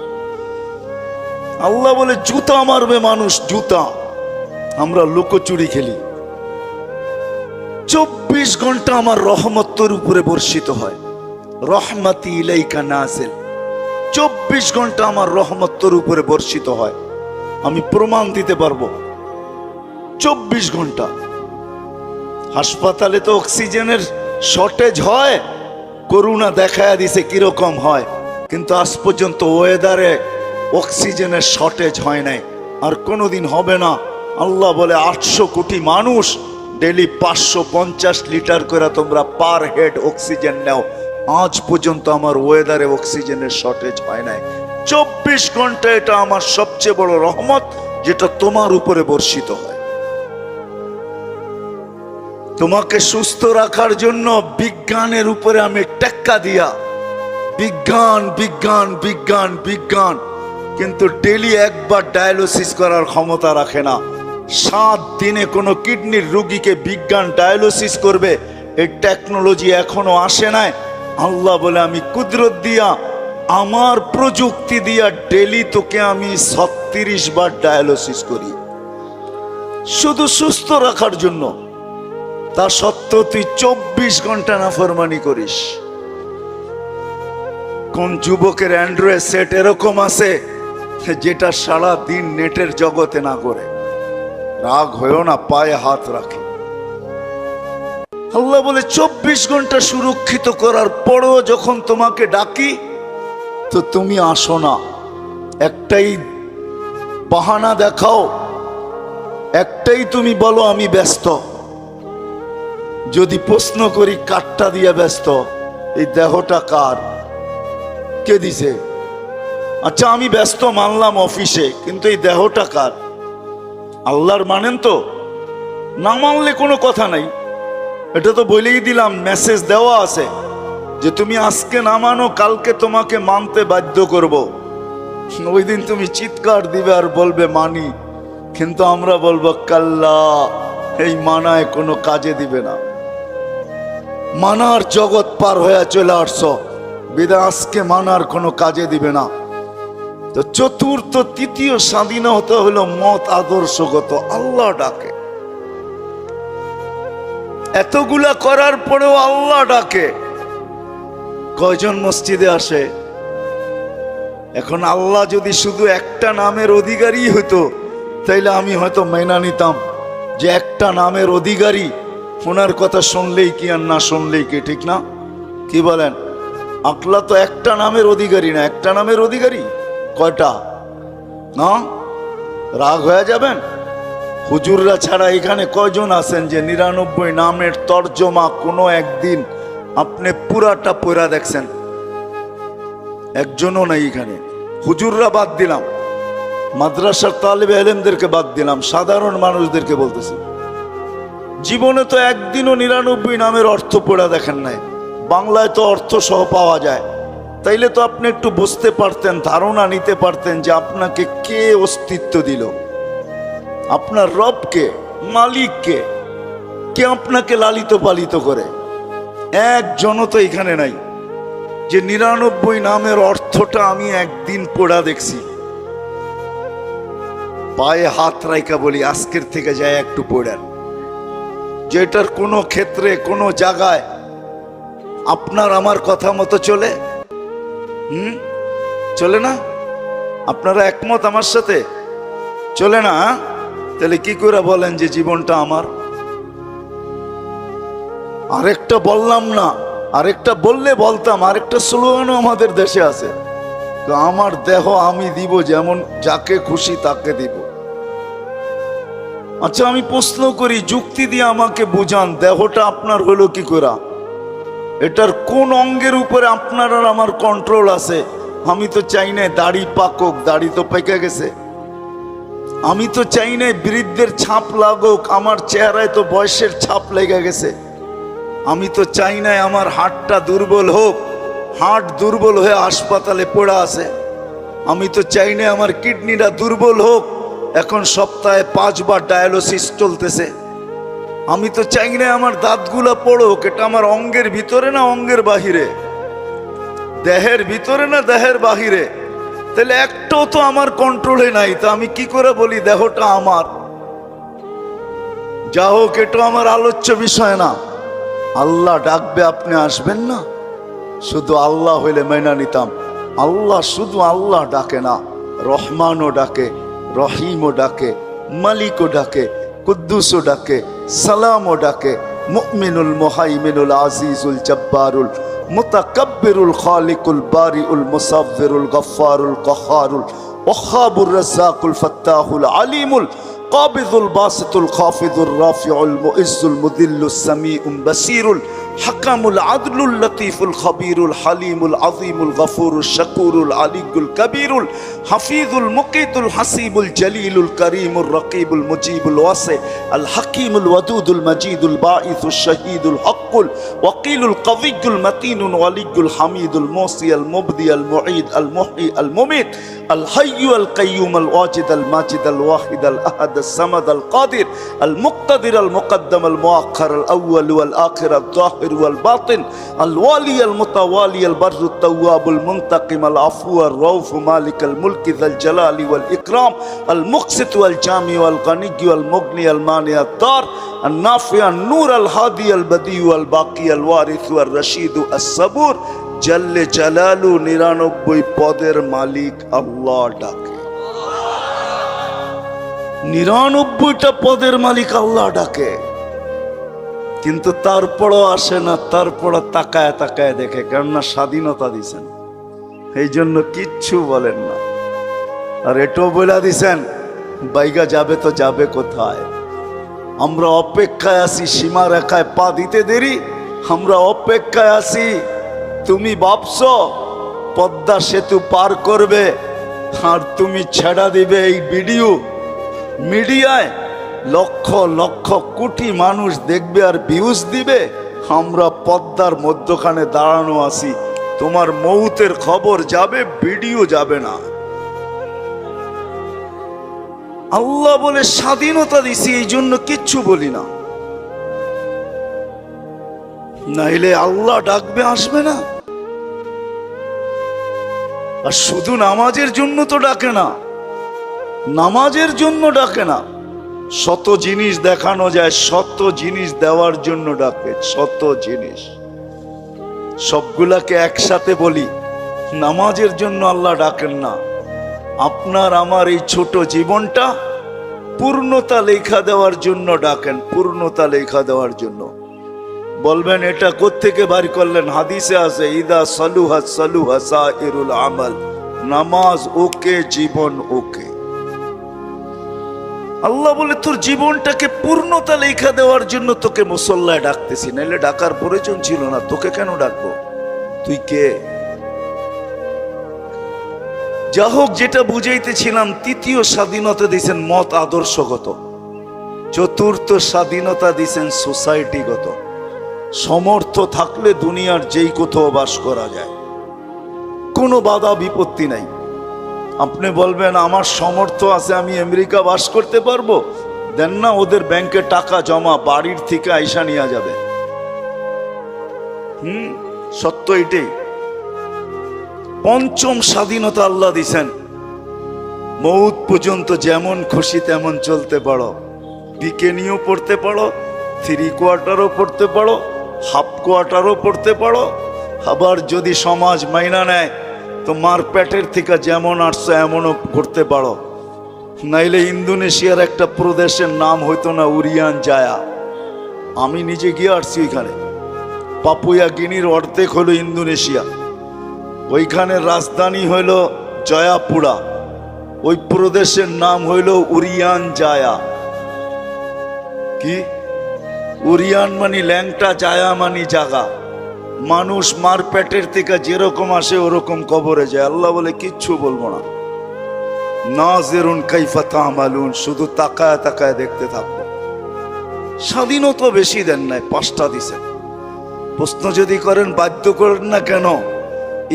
আল্লাহ বলে জুতা মারবে মানুষ, জুতা। আমরা লুকোচুরি খেলি। 24 ঘন্টা আমার রহমত তোর উপরে বর্ষিত হয়, রহমতি ইলাইকা নাজিল। 24 ঘন্টা আমার রহমত তোর উপরে বর্ষিত হয়, আমি প্রমাণ দিতে পারবো। 24 ঘন্টা। হাসপাতালে তো অক্সিজেনের শর্টেজ হয়, করোনা দেখায়া দিছে কিরকম হয়, কিন্তু আজ পর্যন্ত ওয়েদারে অক্সিজেনের শর্টেজ হয় নাই, আর কোনোদিন হবে না। আল্লাহ বলে 800 কোটি মানুষ ডেলি 550 লিটার করে তোমরা পার হেড অক্সিজেন নাও, আজ পর্যন্ত আমার ওয়েদারে অক্সিজেনের শর্টেজ হয় নাই। 24 ঘন্টা এটা আমার সবচেয়ে বড় রহমত, যেটা তোমার উপরে বর্ষিত হয়। তোমাকে সুস্থ রাখার জন্য বিজ্ঞানের উপরে আমি টেক্কা দিয়া, বিজ্ঞান বিজ্ঞান বিজ্ঞান বিজ্ঞান, কিন্তু ডেলি একবার ডায়ালিসিস করার ক্ষমতা রাখে না। 7 দিনে কোনো কিডনির রোগীকে বিজ্ঞান ডায়ালিসিস করবে, এই টেকনোলজি এখনো আসে নাই। আল্লাহ বলে আমি কুদরত দিয়া, আমার প্রযুক্তি দিয়া ডেলি তোকে আমি 36 বার ডায়ালিসিস করি, শুধু সুস্থ রাখার জন্য। তা সত্ত্বেও তুই 24 ঘন্টা নাফরমানি করিস। কোন যুবকের অ্যান্ড্রয়েড সেট এরকম আছে যেটা সারা দিন নেটের জগতে না করে? রাগ হয়েও না, পায়ে হাত রাখে। আল্লাহ বলে 24 ঘন্টা সুরক্ষিত করার পরও যখন তোমাকে ডাকি তো তুমি আসো না। একটাই বাহানা দেখাও, একটাই তুমি বলো আমি ব্যস্ত। যদি প্রশ্ন করি কাঠটা দিয়ে ব্যস্ত, এই দেহটা কার, কে দিছে? আচ্ছা আমি ব্যস্ত মানলাম অফিসে, কিন্তু এই দেহটা কার? আল্লাহর মানেন তো? না মানলে কোনো কথা নাই, এটা তো বলেই দিলাম, মেসেজ দেওয়া আছে যে তুমি আজকে না মানো কালকে তোমাকে মানতে বাধ্য করব। ওই দিন তুমি চিৎকার দিবে আর বলবে মানি, কিন্তু আমরা বলবো কাল্লা, এই মানায় কোনো কাজে দিবে না। মানার জগৎ পার হয়ে চলে আসছো, বিদা আজকে মানার কোনো কাজে দিবে না। তো চতুর্থ তৃতীয় স্বাধীনতা হলো মত আদর্শগত। আল্লাহ ডাকে, এতগুলা করার পরেও আল্লাহ ডাকে। কয়জন মসজিদে আসে? এখন আল্লাহ যদি শুধু একটা নামের অধিকারী হতো তাইলে আমি হয়তো মেনে নিতাম যে একটা নামের অধিকারী, ওনার কথা শুনলেই কি আর না শুনলেই কি, ঠিক না? কি বলেন? আল্লাহ তো একটা নামের অধিকারী না, একটা নামের অধিকারী কয়টা? না রাগ হয়ে যাবেন? হুজুররা ছাড়া এখানে কয়জন আছেন যে 99 নামের তর্জমা কোনো একদিন আপনি পুরাটা পড়া দেখছেন? একজনও নাই এখানে। হুজুররা বাদ দিলাম, মাদ্রাসার তালিবে ইলমদেরকে বাদ দিলাম, সাধারণ মানুষদেরকে বলতেছি, জীবনে তো একদিনও 99 নামের অর্থ পড়া দেখেন নাই। বাংলায় তো অর্থ সহ পাওয়া যায়, তাইলে তো আপনি একটু বুঝতে পারতেন, ধারণা নিতে পারতেন যে আপনাকে কে অস্তিত্ব দিল, আপনার রবকে, মালিককে, কে আপনাকে লালিত পালিত করে। একজনও তো এখানে নাই যে 99 নামের অর্থটা আমি একদিন পড়া দেখছি। পায়ে হাত রাইকা বলি আজকের থেকে যায় একটু পড়েন, যেটার কোনো ক্ষেত্রে কোনো জায়গায় আপনার আমার কথা মতো চলে। চলে না? আপনারা একমত আমার সাথে? চলে না? তাহলে কি করে বলেন যে জীবনটা আমার? আরেকটা বললাম না, আরেকটা বললে বলতাম, আরেকটা স্লোগানও আমাদের দেশে আছে, আমার দেহ আমি দিব, যেমন যাকে খুশি তাকে দিব। আচ্ছা আমি প্রশ্ন করি, যুক্তি দিয়ে আমাকে বুঝান, দেহটা আপনার হলো কি করে? এটার কোন অঙ্গের উপরে আপনার আর আমার কন্ট্রোল আছে? আমি তো চাই না দাড়ি পাকুক, দাড়ি তো পেকে গেছে। আমি তো চাই না বৃদ্ধের ছাপ লাগুক, আমার চেহারায় তো বয়সের ছাপ লেগে গেছে। আমি তো চাই না আমার হাড়টা দুর্বল হোক, হাড় দুর্বল হয়ে হাসপাতালে পড়ে আছে। আমি তো চাই না আমার কিডনিটা দুর্বল হোক, এখন সপ্তাহে 5 বার ডায়ালিসিস চলতেছে। আমি তো চাই না আমার দাঁতগুলা পড়ুক। এটা আমার অঙ্গের ভিতরে না অঙ্গের বাহিরে, দেহের ভিতরে না দেহের বাহিরে? তাহলে একটাও তো আমার কন্ট্রোলে নাই, তো আমি কি করে বলি দেহটা আমার? যা হোক, এটা আমার আলোচ্য বিষয় না। আল্লাহ ডাকবে, আপনি আসবেন না? শুধু আল্লাহ হইলে মেনা নিতাম। আল্লাহ শুধু আল্লাহ ডাকে না, রহমানও ডাকে, রহিমও ডাকে, মালিকও ডাকে, কুদ্দুসও ডাকে, সালামও ডাকে, মুমিনুল মুহাইমিনুল আজিজুল জব্বারুল মুতাকাব্বিরুল খালিকুল বারিউল মুসাব্বিরুল গফফারুল কাহ্হারুল ওয়াহ্হাবুর রাজ্জাকুল ফাত্তাহুল আলিমুল কাবিদুল বাসিতুল খাফিদুর রাফিউল মুইজ্জুল মুদিল্লুস সামিউল বাসিরুল হাকামুল আদলুল লতীফুল খবীরুল হালিমুল আযীমুল গফুরুল শাকুরুল আলিয়ুল কবীরুল হাফিজুল মুকিতুল হাসিবুল জলিলুল করিমুর রকিবুল মুজিবুল ওয়াসি আল হাকিমুল ওয়াদুদুল মজিদুল বাঈসুল শহীদুল হকুল ওয়াকিলুল কবিয়ুল মতিনুল ওয়ালিয়ুল হামিদুল মুসি আল মুবদি আল মুঈদ আল মুহয়ি আল মুমিত আল হাইয়্যু আল কাইয়্যুম আল ওয়াজিদ আল মাজিদ আল ওয়াহিদ আল আহাদ আল সামাদ আল কাদির আল মুক্তাদির আল মুকদ্দম আল মুআখ্খার আল আউয়াল ওয়াল আখির আল যাহির والباطن الوالي المتوالي البر التواب المنتقم العفو الرؤوف مالك الملك ذا الجلال والإكرام المقسط والجامع والغني والمغني المانع الضار النافع النور الهادي البديع الباقي الوارث والرشيد الصبور جل جلاله 99 পদের মালিক আল্লাহ ডাকে। 99টা পদের মালিক আল্লাহ ডাকে, কিন্তু তারপরও আসে না। তারপরও তাকায় তাকায় দেখে, কেননা স্বাধীনতা দিছেন, এই জন্য কিচ্ছু বলেন না। আর এটাও বলে দিছেন বাইগা যাবে তো যাবে কোথায়? আমরা অপেক্ষায় আছি, সীমা রেখায় পা দিতে দেরি, আমরা অপেক্ষায় আছি। তুমি ভাবছো পদ্মা সেতু পার করবে, আর তুমি ছেড়া দিবে এই ভিডিও মিডিয়ায়, লক্ষ লক্ষ কোটি মানুষ দেখবে আর ভিউজ দিবে। আমরা পদ্মার মধ্যখানে দাঁড়ানো আছি, তোমার মৌতের খবর যাবে, ভিডিও যাবে না। আল্লাহ বলে স্বাধীনতা দিছি, এই জন্য কিচ্ছু বলি না, নাইলে আল্লাহ ডাকবে, আসবে না। আর শুধু নামাজের জন্য তো ডাকে না, নামাজের জন্য ডাকে না। শত জিনিস দেখানো যায়, শত জিনিস দেওয়ার জন্য ডাকে, শত জিনিস। সবগুলাকে একসাথে বলি, নামাজের জন্য আল্লাহ ডাকেন না। আপনার আমার এই ছোট জীবনটা পূর্ণতা লেখা দেওয়ার জন্য ডাকেন, পূর্ণতা লেখা দেওয়ার জন্য। বলবেন এটা কোত্থেকে বাড়ি করলেন? হাদিসে আছে, ইদা সালুহা সালুহা সাইরুল আমাল। নামাজ ওকে, জীবন ওকে। আল্লাহ বলে তোর জীবনটাকে পূর্ণতা লেখা দেওয়ার জন্য তোকে মুসল্লায় ডাকতেছি, নাইলে ডাকার প্রয়োজন ছিল না। তোকে কেন ডাকবো? তুই কে? যা হোক, যেটা বুঝাইতেছিলাম, তৃতীয় স্বাধীনতা দিয়েছেন মত আদর্শগত, চতুর্থ স্বাধীনতা দিয়েছেন সোসাইটিগত। সমর্থ থাকলে দুনিয়ার যেই কোথাও বাস করা যায়, কোনো বাধা বিপত্তি নাই। আপনি বলবেন আমার সমর্থ আছে, আমি আমেরিকা বাস করতে পারবো, দেন না, ওদের ব্যাংকে টাকা জমা, বাড়ির থেকে আইসা নিয়ে যাবে। সত্য এটাই। পঞ্চম স্বাধীনতা আল্লাহ দিছেন, মৌত পর্যন্ত যেমন খুশি তেমন চলতে পারো, বিকেনিও পড়তে পারো, 3 কোয়ার্টারও পড়তে পারো, হাফ কোয়ার্টারও পড়তে পারো। আবার যদি সমাজ মাইনা নেয় তো মার পেটের থেকে যেমন আসছো এমনও করতে পারো। নাইলে ইন্দোনেশিয়ার একটা প্রদেশের নাম হইতো না উরিয়ান জায়া, আমি নিজে গিয়ে আসছি ওইখানে। পাপুয়া গিনির অর্ধেক হলো ইন্দোনেশিয়া, ওইখানের রাজধানী হইল জয়াপুরা, ওই প্রদেশের নাম হইল উরিয়ান জায়া। কি উরিয়ান মানি ল্যাংটা, জায়া মানি জাগা। মানুষ মার পেটের থেকে যেরকম আসে ওরকম কবরে যায়। আল্লাহ বলে কিচ্ছু বলবো না, নাজিরুন কাইফা তা'মালুন, শুধু তাকায় তাকায় দেখতে থাকবো। স্বাধীনতা বেশি দেন নাই, 5টা দিছেন। প্রশ্ন যদি করেন বাধ্য করেন না কেন?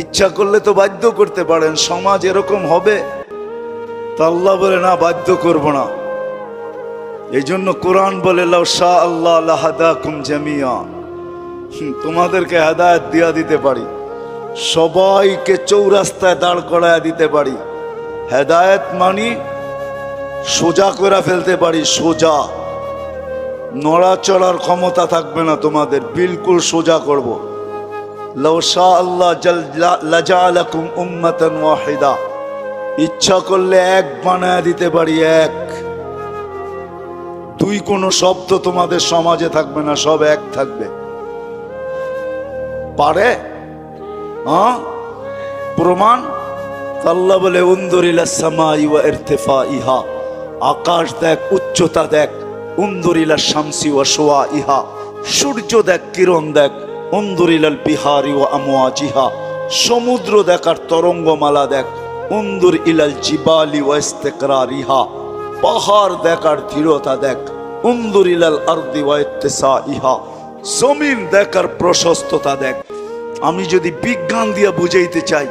ইচ্ছা করলে তো বাধ্য করতে পারেন, সমাজ এরকম হবে। তা আল্লাহ বলে না, বাধ্য করব না। এই জন্য কোরআন বলে লাউ শা আল্লাহ লাহাদাকুম জামিয়া, তোমাদেরকে হেদায়েত দিয়া দিতে পারি, সবাইকে চৌরাস্তায় দাঁড় করায়া দিতে পারি। হেদায়েত মানি সোজা করে ফেলতে পারি, সোজা, নড়াচড়ার ক্ষমতা থাকবে না তোমাদের, বিলকুল সোজা করব। লাউ শা আল্লাহ লাজালাকুম উম্মাতান ওয়াহিদা, ইচ্ছা করলে এক বানায়া দিতে পারি, এক, দুই কোনো শব্দ তোমাদের সমাজে থাকবে না, সব এক থাকবে। পারে? হ্যাঁ, প্রমাণ? আল্লাহ বলে উনদুর ইলাস সামাই ওয়া ইরতিফাইহা, আকাশ দেখ, উচ্চতা দেখ। উনদুর ইলাশ শামসি ওয়া শুআইহা, সূর্য দেখ, কিরণ দেখ। উনদুর ইলাল বিহারি ওয়া আমওয়াজিহা, সমুদ্র দেখ আর তরঙ্গমালা দেখ। উনদুর ইলাল জিবালি ওয়া ইস্তিকরারিহা, পাহাড় দেখ আর দৃঢ়তা দেখ। উনদুর ইলাল আরদি ওয়া ইত্তিসাইহা, জমিন দেখ আর প্রশস্ততা দেখ। আমি যদি বিজ্ঞান দিয়ে বুঝাইতে চাই,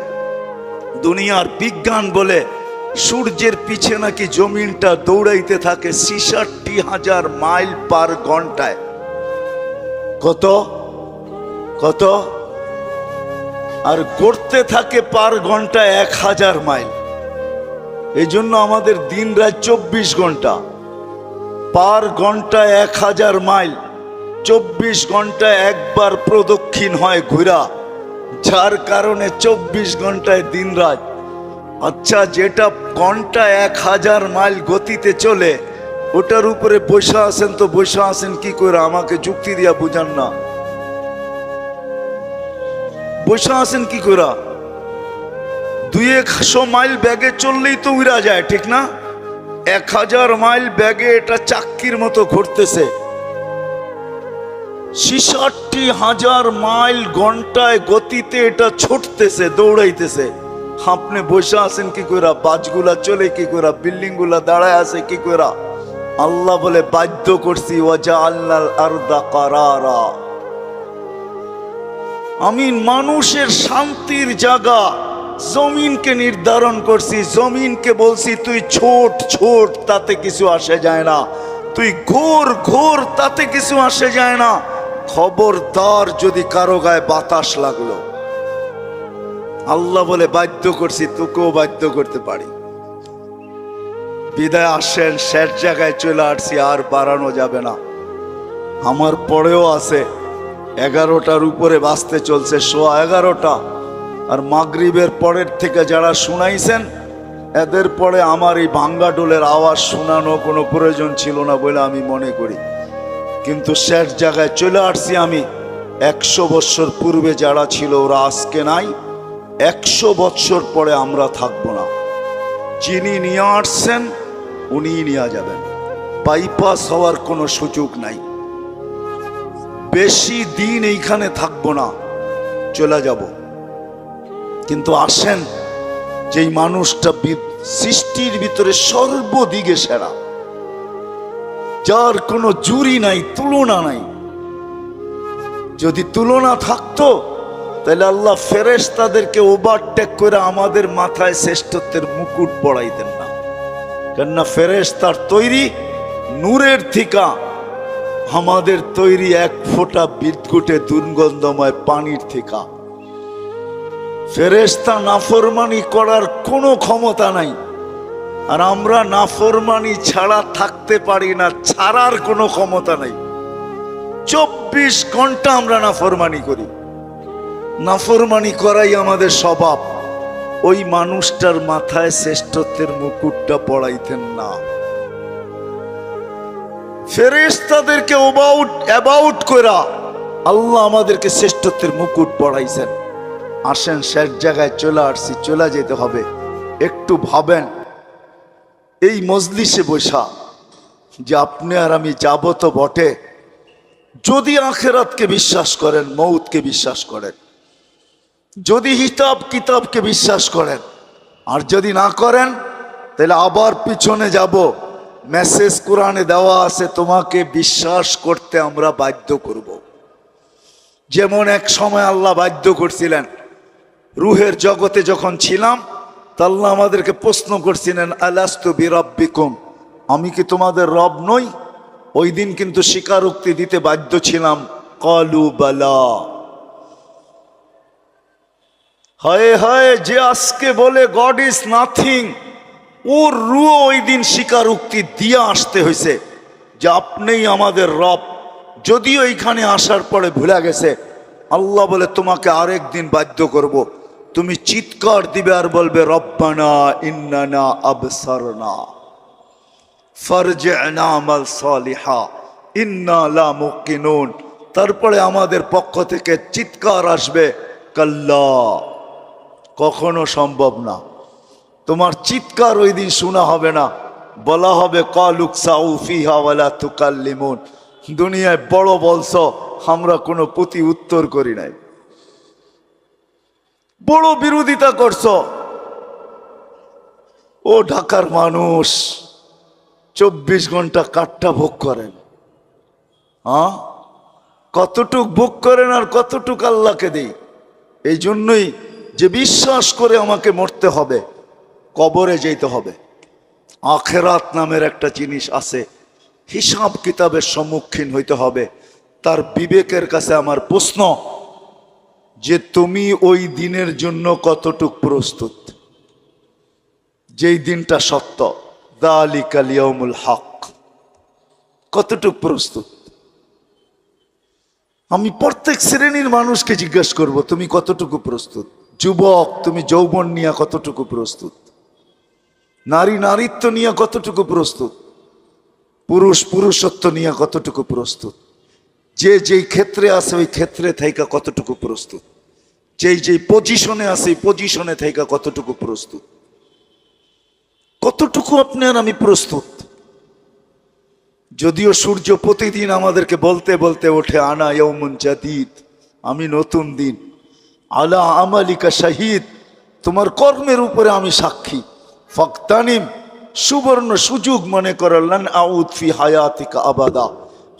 দুনিয়ার বিজ্ঞান বলে সূর্যের পিছে নাকি জমিনটা দৌড়াইতে থাকে ৬৬,০০০ মাইল পার ঘন্টায়। কত কত? আর গড়তে থাকে পার ঘন্টায় ১,০০০ মাইল। এই জন্য আমাদের দিন রাত ২৪ ঘন্টা, পার ঘন্টায় ১,০০০ মাইল। ২৪ ঘন্টায় একবার প্রদক্ষিণ হয় ঘুরা, যার কারণে ২৪ ঘন্টায় দিন রাত। আচ্ছা, যেটা ঘন্টায় ১,০০০ মাইল গতিতে চলে, ওটার উপরে বসে আছেন, তো বসে আছেন কি করে? আমাকে যুক্তি দিয়া বুঝান না, বসে আছেন কি করে? ২০০ মাইল ব্যাগে চললেই তো উড়া যায়, ঠিক না? ১,০০০ মাইল ব্যাগে এটা চাক্কির মতো ঘুরতেছে। ৬৬,০০০ মাইল ঘন্টায় গতিতে এটা ছুটতেছে, দৌড়াইতেছে। আপনি বসে আছেন কি করে? বাসগুলা চলে কি করে? বিল্ডিং গুলা দাঁড়ায় আছে কি করে? আল্লাহ বলে বাধ্য করছি, ওয়াজআলনাল আরদা কারারা, আমি মানুষের শান্তির জায়গা জমিনকে নির্ধারণ করছি। জমিনকে বলছি তুই ছোট ছোট, তাতে কিছু আসে যায় না। তুই ঘোর ঘোর, তাতে কিছু আসে যায় না। খবরদার যদি কারো গায়ে বাতাস লাগলো, আল্লাহ বলে বাধ্য করছি, তোকেও বাধ্য করতে পারি। বিদায় আসেন, শেষ জায়গায় চলে আসছি, আর বাড়ানো যাবে না। আমার পরেও আছে 11টার উপরে বাজতে চলছে, 11:15। আর মাগরিবের পরের থেকে যারা শুনাইছেন, এদের পরে আমার এই ভাঙ্গা ডোলের আওয়াজ শোনানো কোনো প্রয়োজন ছিল না বলে আমি মনে করি। কিন্তু শেষ জায়গায় চলে আসছি আমি। 100 বৎসর পূর্বে যারা ছিল ওরা আজকে নাই, 100 বৎসর পরে আমরা থাকবো না। যিনি নিয়ে আসছেন উনিই নিয়ে যাবেন, বাইপাস হওয়ার কোনো সুযোগ নাই। বেশি দিন এইখানে থাকবো না, চলে যাব। কিন্তু আসেন, যেই মানুষটা সৃষ্টির ভিতরে সর্বদিকে সেরা, যার কোনো জুরি নাই, তুলনা নাই। যদি তুলনা থাকতো তাহলে আল্লাহ ফেরেশতাদেরকে ওভারটেক করে আমাদের মাথায় শ্রেষ্ঠত্বের মুকুট পড়াইতেন না। কেননা ফেরেশতার তৈরি নূরের থিকা, আমাদের তৈরি এক ফোঁটা বিদ্যুটে দুর্গন্ধময় পানির থিকা। ফেরেশতা নাফরমানি করার কোনো ক্ষমতা নাই, আর আমরা নাফরমানি ছাড়া থাকতে পারি না, ছাড়ার কোনো ক্ষমতা নাই। 24 ঘন্টা আমরা নাফরমানি করি, নাফরমানি করাই আমাদের স্বভাব। ওই মানুষটার মাথায় শ্রেষ্ঠত্বের মুকুটটা পড়াইতেন না। ফেরেশতাদেরকে অ্যাবাউট করা আল্লাহ আমাদেরকে শ্রেষ্ঠত্বের মুকুট পড়াইছেন। আসেন, শেষ জায়গায় চলে আসছি, চলে যেতে হবে। একটু ভাবেন, এই মজলিসে বসা যে আপনি আর আমি যাব তো বটে, যদি আখেরাতকে বিশ্বাস করেন, মৌতকে বিশ্বাস করেন, যদি হিসাব কিতাবকে বিশ্বাস করেন, আর যদি না করেন তাহলে আবার পিছনে যাব। মেসেজ কোরআনে দেওয়া আছে, তোমাকে বিশ্বাস করতে আমরা বাধ্য করব। যেমন এক সময় আল্লাহ বাধ্য করছিলেন, রুহের জগতে যখন ছিলাম, তা আল্লাহ আমাদেরকে প্রশ্ন করছিলেন, আলাস্তু বিরাব্বিকুম, আমি কি তোমাদের রব নই? ওই দিন কিন্তু স্বীকারোক্তি দিতে বাধ্য ছিলাম, কালু বালা। হায় হায়, যে আজকে বলে গড ইজ নাথিং, ওর রুও ওই দিন স্বীকারোক্তি দিয়ে আসতে হয়েছে যে আপনিই আমাদের রব। যদিও এইখানে আসার পরে ভুলে গেছে, আল্লাহ বলে তোমাকে আরেক দিন বাধ্য করব, তুমি চিৎকার দিবে আর বলবে রব্বানা ইন্নানা আবসারনা ফারজি'না আমাল সালিহা ইন্না লা মুকিনুন। তারপরে আমাদের পক্ষ থেকে চিৎকার আসবে, কাল্লা, কখনো সম্ভব না। তোমার চিৎকার ওই দিন শোনা হবে না, বলা হবে কালুকসাউ ফিহা ওয়ালা তুকাল্লিমুন। দুনিয়ায় বড় বলছো, আমরা কোনো প্রতি উত্তর করি নাই, বড় বিরোধিতা করছো। ও ঢাকার মানুষ 24 ঘন্টা কাঠটা ভোগ করেন, হ্যাঁ, কতটুক ভোগ করেন আর কতটুক আল্লাহকে দেই। এই জন্যই যে বিশ্বাস করে আমাকে মরতে হবে, কবরে যেতে হবে। আখেরাত নামের একটা জিনিস আছে, হিসাব কিতাবের সম্মুখীন হইতে হবে। তার বিবেকের কাছে আমার প্রশ্ন যে তুমি ওই দিনের জন্য কতটুক প্রস্তুত, যেই দিনটা সত্য, যালিকাল ইয়াউমুল হক, কতটুক প্রস্তুত? আমি প্রত্যেক শ্রেণীর মানুষকে জিজ্ঞেস করব, তুমি কতটুকু প্রস্তুত? যুবক, তুমি যৌবন নিয়ে কতটুকু প্রস্তুত? নারী নারীত্ব নিয়ে কতটুকু প্রস্তুত? পুরুষ পুরুষত্ব নিয়ে কতটুকু প্রস্তুত? যে যেই ক্ষেত্রে আছে ওই ক্ষেত্রে থেকে কতটুকু প্রস্তুত? যেই যেই পজিশনে আছে এই পজিশনে থেকে কতটুকু প্রস্তুত? কতটুকু আপনি আর আমি প্রস্তুত? যদিও সূর্য প্রতিদিন আমাদেরকে বলতে বলতে ওঠে, আনা ইয়াউমুন জাদীদ, আমি নতুন দিন, আলা আমালিকা শাহিদ, তোমার কর্মের উপরে আমি সাক্ষী, ফাকতানিম, সুবর্ণ সুযোগ মনে করলেন, আউদ ফি হায়াতিকা আবাদা,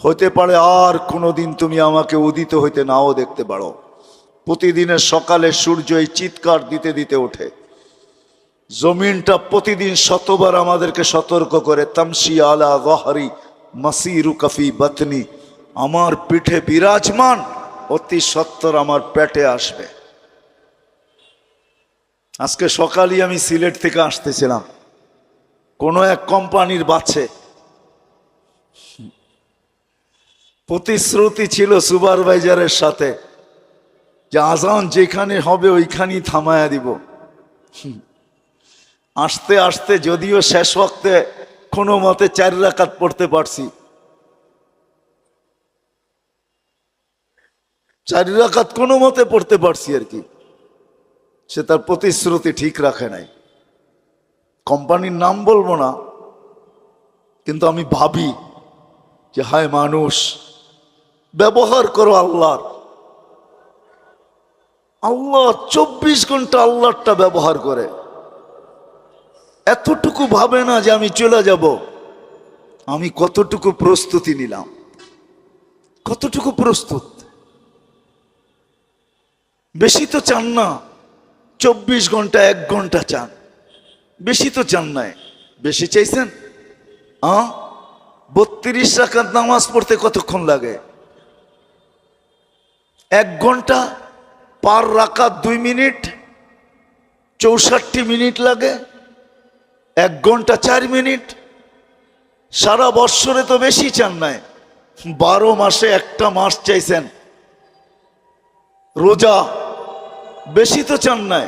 হতে পারে আর কোনোদিন তুমি আমাকে উদিত হইতে নাও দেখতে পারো। প্রতিদিনের সকালে সূর্য এই চিৎকার দিতে দিতে ওঠে, জমিনটা প্রতিদিন শতবার আমাদেরকে সতর্ক করে, তামশি আলা যাহরি মাসিরুকা ফি বাতনি, আমার পিঠে বিরাজমান, অতি সত্বর আমার পেটে আসবে। আজকে সকালে আমি সিলেট থেকে আসতেছিলাম, কোন এক কোম্পানির বাসে প্রতিশ্রুতি ছিল সুপারভাইজারের সাথে যে আজান যেখানে হবে ওইখানেই থামায়া দিব। আসতে আসতে যদিও শেষ ওয়াক্তে কোনো মতে 4 রাকাত পড়তে পারছি, 4 রাকাত কোনো মতে পড়তে পারছি আর কি। সে তার প্রতিশ্রুতি ঠিক রাখে নাই। কোম্পানির নাম বলবো না, কিন্তু আমি ভাবি যে হায় মানুষ, ব্যবহার করো আল্লাহর। আল্লাহ 24 ঘন্টা আল্লাহটা ব্যবহার করে, এতটুকু ভাবে না যে আমি চলে যাব। আমি কতটুকু প্রস্তুতি নিলাম, কতটুকু প্রস্তুত? বেশি তো চান না, 24 ঘন্টা 1 ঘন্টা চান, বেশি তো চান নাই। বেশি চাইছেন? 32 রাকাত নামাজ পড়তে কতক্ষণ লাগে? 1 ঘন্টা, পার রাকাত 2 মিনিট, 64 মিনিট লাগে। 1 ঘন্টা 4 মিনিট। সারা বৎসরে তো বেশি চান নাই, 12 মাসে একটা মাস চাইছেন। রোজা বেশি তো চান নাই,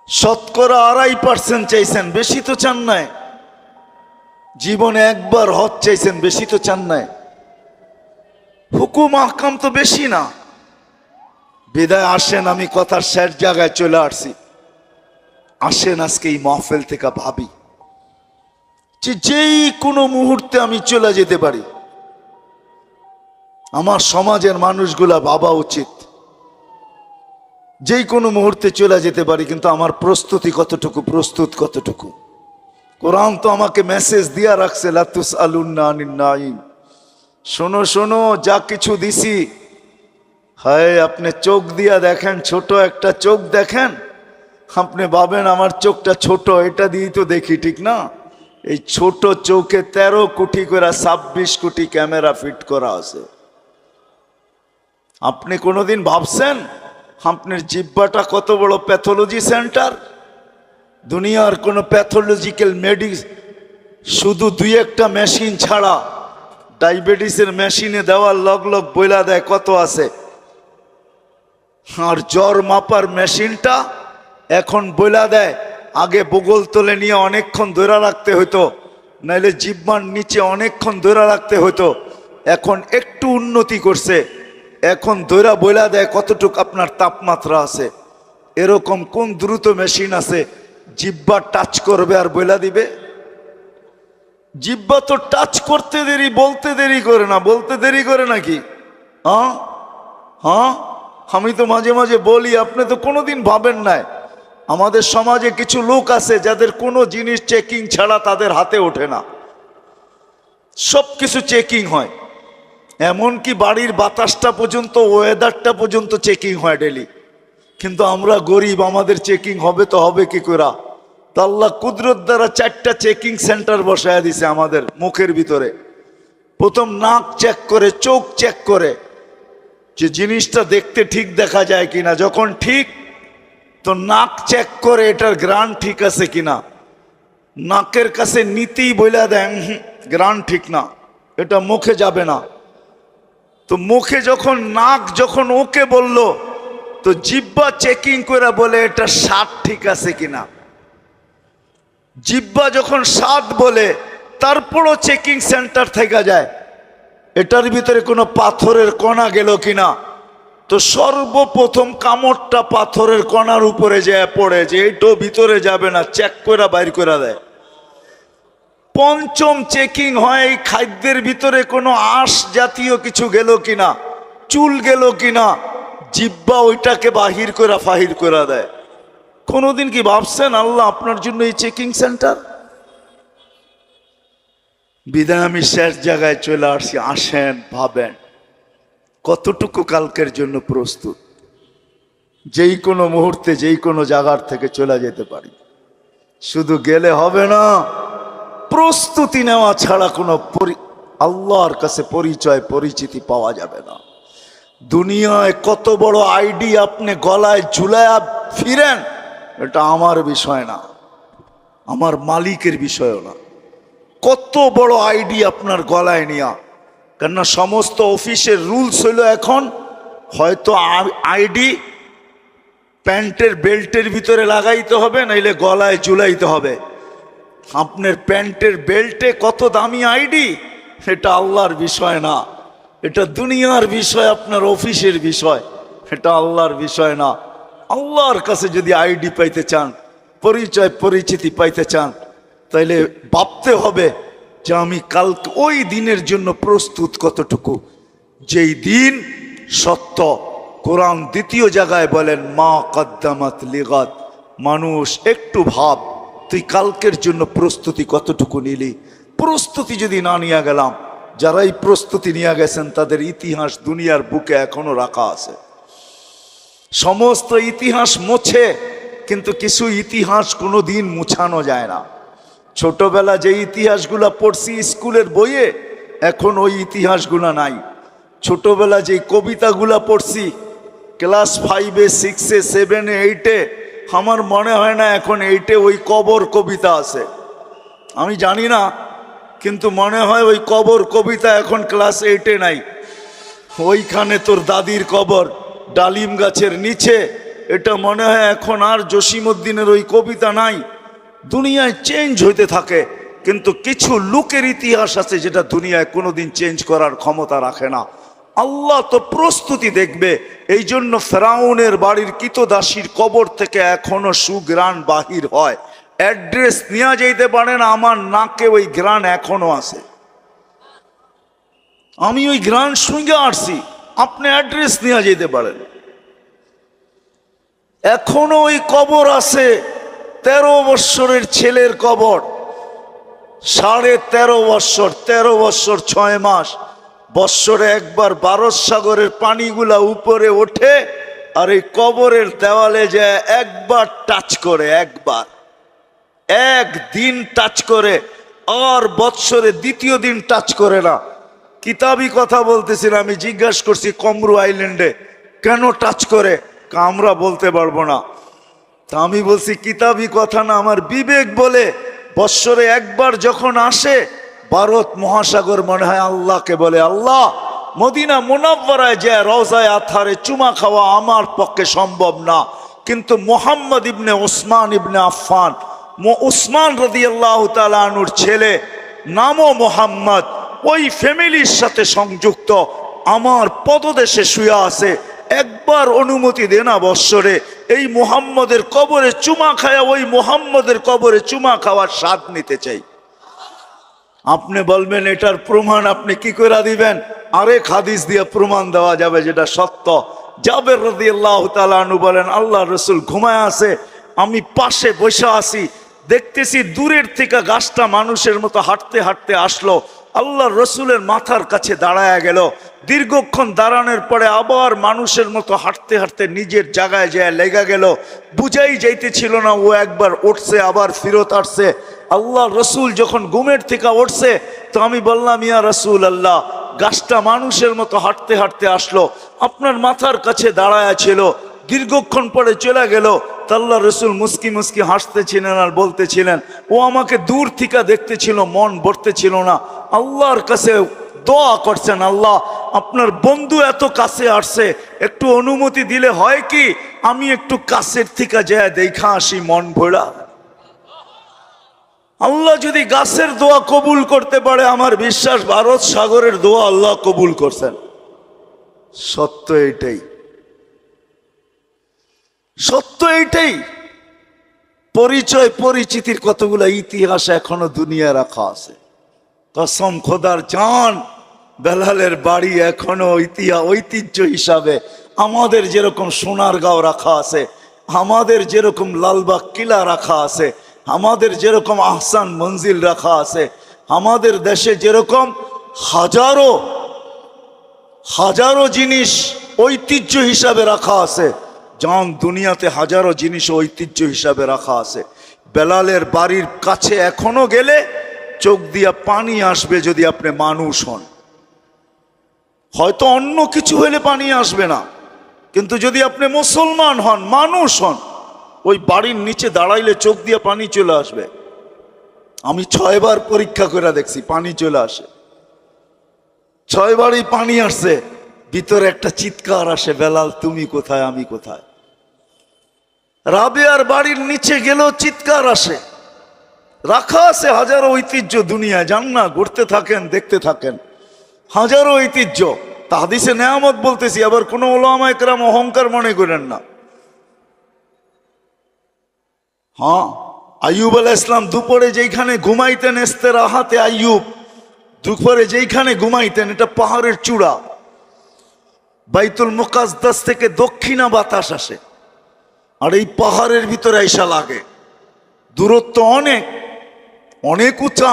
শতকরা 2.5% চাইছেন, বেশি তো চান নাই। জীবনে একবার হজ চাইছেন, বেশি তো চান নাই। হুকুম আহকাম তো বেশি না। বিদায় আসেন, আমি কথার শেষ জায়গায় চলে আসছি। আসেন আজকে এই মাহফিল থেকে ভাবি যে যেই কোনো মুহূর্তে আমি চলে যেতে পারি। আমার সমাজের মানুষগুলা ভাবা উচিত, যেই কোনো মুহূর্তে চলে যেতে পারি, কিন্তু আমার প্রস্তুতি কতটুকু, প্রস্তুত কতটুকু? কোরআন তো আমাকে মেসেজ দিয়া রাখছে, লা তুসআলুন্না আনিন নাঈম। শোনো শোনো, যা কিছু দিছি, হায় আপনি চোখ দিয়া দেখেন, ছোট একটা চোখ দেখেন, আপনি ভাবেন আমার চোখটা ছোট, এটা দিয়েই তো দেখি, ঠিক না? এই ছোট চৌকে 13 কোটি করে 26 কোটি ক্যামেরা ফিট করা আছে। আপনি কোনোদিন ভাবছেন আপনার জিহ্বাটা কত বড় প্যাথোলজি সেন্টার? দুনিয়ার কোনো প্যাথোলজিক্যাল শুধু 2-1টা মেশিন ছাড়া, ডায়াবেটিসের মেশিনে দেওয়ার লগ লগ বইলা দেয় কত আছে। আর জ্বর মাপার মেশিনটা এখন বইলা দেয়। আগে বগল তলে নিয়ে অনেকক্ষণ ধরে রাখতে হতো, নাইলে জিহ্বার নিচে অনেকক্ষণ ধরে রাখতে হতো। এখন একটু উন্নতি করছে, এখন ধৈরা বইলা দেয় কতটুক আপনার তাপমাত্রা আছে। এরকম কোন দ্রুত মেশিন আছে জিহ্বা টাচ করবে আর বইলা দিবে? জিহ্বা তো টাচ করতে দেরি, বলতে দেরি করে না। বলতে দেরি করে নাকি? হ্যাঁ হ্যাঁ, আমি তো মাঝে মাঝে বলি, আপনি তো কোনোদিন ভাবেন নাই আমাদের সমাজে কিছু লোক আছে যাদের কোনো জিনিস চেকিং ছাড়া তাদের হাতে ওঠে না। সব কিছু চেকিং হয়, এমনকি বাড়ির বাতাসটা পর্যন্ত, ওয়েদারটা পর্যন্ত চেকিং হয় ডেলি। কিন্তু আমরা গরিব, আমাদের চেকিং হবে তো হবে কি করে? তা আল্লাহ কুদরত দ্বারা 4টা চেকিং সেন্টার বসায় দিছে আমাদের মুখের ভিতরে। প্রথম নাক চেক করে, চোখ চেক করে যে জিনিসটা দেখতে ঠিক দেখা যায় কিনা। যখন ঠিক, তো নাক চেক করে এটার গ্রান ঠিক আছে কিনা। নাকের কাছে নীতিই বইলা দেন গ্রান ঠিক না, এটা মুখে যাবে না। তো মুখে যখন নাক যখন ওকে বলল, তো জিহ্বা চেকিং করে বলে এটা স্বাদ ঠিক আছে কিনা। জিহ্বা যখন স্বাদ বলে, তারপরও চেকিং সেন্টার থেকে যায় এটার ভিতরে কোনো পাথরের কণা গেল কিনা। তো সর্বপ্রথম কামড়টা পাথরের কণার উপরে যায় পড়ে, যে এইটাও ভিতরে যাবে না, চেক করে বাইর করে দেয়। পঞ্চম চেকিং হয় এই খাদ্যের ভিতরে কোনো আঁশ জাতীয় কিছু গেল কিনা, চুল গেল কিনা। জিহ্বা ওইটাকে বাহির করে ফাহির করে দেয়। কোনোদিন কি ভাবছেন আল্লাহ আপনার জন্য এই চেকিং সেন্টার? বিদায় আমি শেষ জায়গায় চলে আসছি। আসেন, ভাবেন কতটুকু কালকের জন্য প্রস্তুত। যেই কোনো মুহূর্তে যেই কোনো জায়গার থেকে চলে যেতে পারি। শুধু গেলে হবে না, প্রস্তুতি নেওয়া ছাড়া কোনো আল্লাহর কাছে পরিচয় পরিচিতি পাওয়া যাবে না। দুনিয়ায় কত বড় আইডি আপনি গলায় ঝুলায়া ফিরেন, এটা আমার বিষয় না, আমার মালিকের বিষয়ও না। কত বড় আইডি আপনার গলায় নিয়া, কেননা সমস্ত অফিসের রুলস হইল এখন হয়তো আইডি প্যান্টের বেল্টের ভিতরে লাগাইতে হবে, নাইলে গলায় ঝুলাইতে হবে। আপনার প্যান্টের বেল্টে কত দামি আইডি, এটা আল্লাহর বিষয় না, এটা দুনিয়ার বিষয়, আপনার অফিসের বিষয়, এটা আল্লাহর বিষয় না। আল্লাহর কাছে যদি আইডি পাইতে চান, পরিচয় পরিচিতি পাইতে চান, তাইলে ভাবতে হবে যে আমি কালকে ওই দিনের জন্য প্রস্তুত কতটুকু। যেই দিন সত্য, কোরআন 2য় জায়গায় বলেন মা কদ্দামাত লিগাত। মানুষ একটু ভাব, তুই কালকের জন্য প্রস্তুতি কতটুকু নিলি। প্রস্তুতি যদি না নিয়ে গেলাম, যারাই প্রস্তুতি নিয়ে গেছেন তাদের ইতিহাস দুনিয়ার বুকে এখনো রাখা আছে। সমস্ত ইতিহাস মোছে, কিন্তু কিছু ইতিহাস কোনো দিন মুছানো যায় না। ছোটবেলা যে ইতিহাসগুলা পড়ছি স্কুলের বইয়ে, এখন ওই ইতিহাসগুলা নাই। ছোটবেলা যে কবিতাগুলা পড়ছি ক্লাস 5-এ 6-এ 7-এ 8-এ, আমার মনে হয় না এখন 8-এ ওই কবর কবিতা আছে। আমি জানি না, কিন্তু মনে হয় ওই কবর কবিতা এখন ক্লাস 8-এ নাই। ওইখানে তোর দাদির কবর ডালিম গাছের নিচে, এটা মনে হয় এখন আর জসিমউদ্দিনের ওই কবিতা নাই। দুনিয়ায় চেঞ্জ হইতে থাকে, কিন্তু কিছু লোকের ইতিহাস আছে যেটা দুনিয়ায় কোনোদিন চেঞ্জ করার ক্ষমতা রাখে না। আল্লাহ তো প্রস্তুতি দেখবে। এই জন্য ফেরাউনের বাড়ির কিতদাসীর কবর থেকে এখনো সুগ্রাণ বাহির হয়। অ্যাড্রেস নিয়ে যেতে পারে না, আমার নাকে ওই গ্রাণ এখনো আছে। আমি ওই গ্রাণ শুনে আসছি, আপনি অ্যাড্রেস নিয়ে যেতে পারেন। এখনো ওই কবর আছে। 13 বৎসরের ছেলের কবর, 13.5 বৎসর, 13 বৎসর 6 মাস। বৎসরে একবার ভারত সাগরের পানিগুলা উপরে ওঠে, আর এই কবরের দেওয়ালে যায় একবার টাচ করে, একদিন টাচ করে, আর বৎসরে দ্বিতীয় দিন টাচ করে না। কিতাবি কথা বলতেছিল, আমি জিজ্ঞাসা করছি কমরু আইল্যান্ডে কেন টাচ করে, আমরা বলতে পারবো না। তা আমি বলছি কিতাবি কথা না, আমার বিবেক বলে বৎসরে একবার যখন আসে ভারত মহাসাগর মনে হয় আল্লাহকে বলে, আল্লাহ মদিনা মুনাওয়ারায় যে রওজায়ে আতহারে চুমা খাওয়া আমার পক্ষে সম্ভব না, কিন্তু মুহাম্মদ ইবনে উসমান ইবনে আফফান, উসমান রাদিয়াল্লাহু তাআলা আনহুর ছেলে, নামও মুহাম্মদ, ওই ফ্যামিলির সাথে সংযুক্ত, আমার পদদেশে শুয়ে আছে, একবার অনুমতি দে না বৎসরে এই মুহাম্মদের কবরে চুমা খায়া ওই মুহাম্মদের কবরে চুমা খাওয়ার স্বাদ নিতে চাই। আপনি বলবেন এটার প্রমাণ আপনি কি করে দিবেন? আরেক হাদিস দিয়ে প্রমাণ দেওয়া যাবে যেটা সত্য। জাবের রাদিয়াল্লাহু তাআলা আনহু বলেন, আল্লাহ রসুল ঘুমায় আছে, আমি পাশে বসে আছি, দেখতেছি দূরের থেকে গাছটা মানুষের মতো হাঁটতে হাঁটতে আসলো, আল্লাহ রসুলের মাথার কাছে দাঁড়ায় গেল, দীর্ঘক্ষণ দাঁড়ানোর পরে আবার মানুষের মতো হাঁটতে হাঁটতে নিজের জায়গায় যায় লেগে গেল, বুঝাই যাইতেছিল না ও একবার উঠছে আবার ফিরত আসছে। আল্লাহ রসুল যখন ঘুমের থেকে উঠছে তো আমি বললাম, ইয়া রাসূল আল্লাহ, গাছটা মানুষের মতো হাঁটতে হাঁটতে আসলো, আপনার মাথার কাছে দাঁড়ায় ছিল, দীর্ঘক্ষণ পরে চলে গেল। আল্লাহ রসুল মুস্কি মুস্কি হাসতেছিলেন আর বলতেছিলেন, ও আমাকে দূর থেকে দেখতেছিল, মন ভরতেছিল না, আল্লাহর কাছে দোয়া করছেন, আল্লাহ আপনার বন্ধু এত কাছে আসছে, একটু অনুমতি দিলে হয় কি আমি একটু কাছের থেকে যায় দেখা আসি মন ভরা। আল্লাহ যদি গাছের দোয়া কবুল করতে পারে, আমার বিশ্বাস ভারত সাগরের দোয়া আল্লাহ কবুল করছেন। সত্য এইটাই, সত্য এইটাই। পরিচয় পরিচিতির কতগুলো ইতিহাস এখনো দুনিয়া রাখা আছে। কসম খোদার জান, বেলালের বাড়ি এখনো ঐতিহ্য হিসাবে আমাদের যেরকম সোনারগাঁও রাখা আছে, আমাদের যেরকম লালবাগ কিলা রাখা আছে, আমাদের যেরকম আহসান মঞ্জিল রাখা আছে, আমাদের দেশে যেরকম হাজারো হাজারো জিনিস ঐতিহ্য হিসাবে রাখা আছে, জান দুনিয়াতে হাজারো জিনিস ঐতিহ্য হিসাবে রাখা আছে। বেলালের বাড়ির কাছে এখনো গেলে চোখ দিয়া পানি আসবে যদি আপনি মানুষ হন। হয়তো অন্য কিছু হলে পানি আসবে না, কিন্তু যদি আপনি মুসলমান হন, মানুষ হন, ওই বাড়ির নিচে দাঁড়াইলে চোখ দিয়ে পানি চলে আসবে। আমি 6 বার পরীক্ষা করে দেখছি, পানি চলে আসে। 6 বারই পানি আসছে, ভিতরে একটা চিৎকার আসে, বেলাল তুমি কোথায়, আমি কোথায়। রাবেয়ার বাড়ির নিচে গেলেও চিৎকার আসে। রাখা আছে হাজারো ঐতিহ্য দুনিয়ায়, যান না, ঘুরতে থাকেন, দেখতে থাকেন, হাজারো ঐতিহ্য। তা হাদিসে নেয়ামত বলতেছি, আবার কোনো উলামায়ে কেরাম অহংকার মনে করেন না। হ্যাঁ, আইয়ুব আলাইহিস সালাম দুপুরে যেইখানে ঘুমাইতেন, ইস্তেরাহাতে আইয়ুব, দুপুরে যেইখানে ঘুমাইতেন, এটা পাহাড়ের চূড়া, বাইতুল মুকাদ্দাস থেকে দক্ষিণা বাতাস আসে, আর এই পাহাড়ের ভিতরে আইসা লাগে। দূরত্ব অনেক অনেক উঁচা।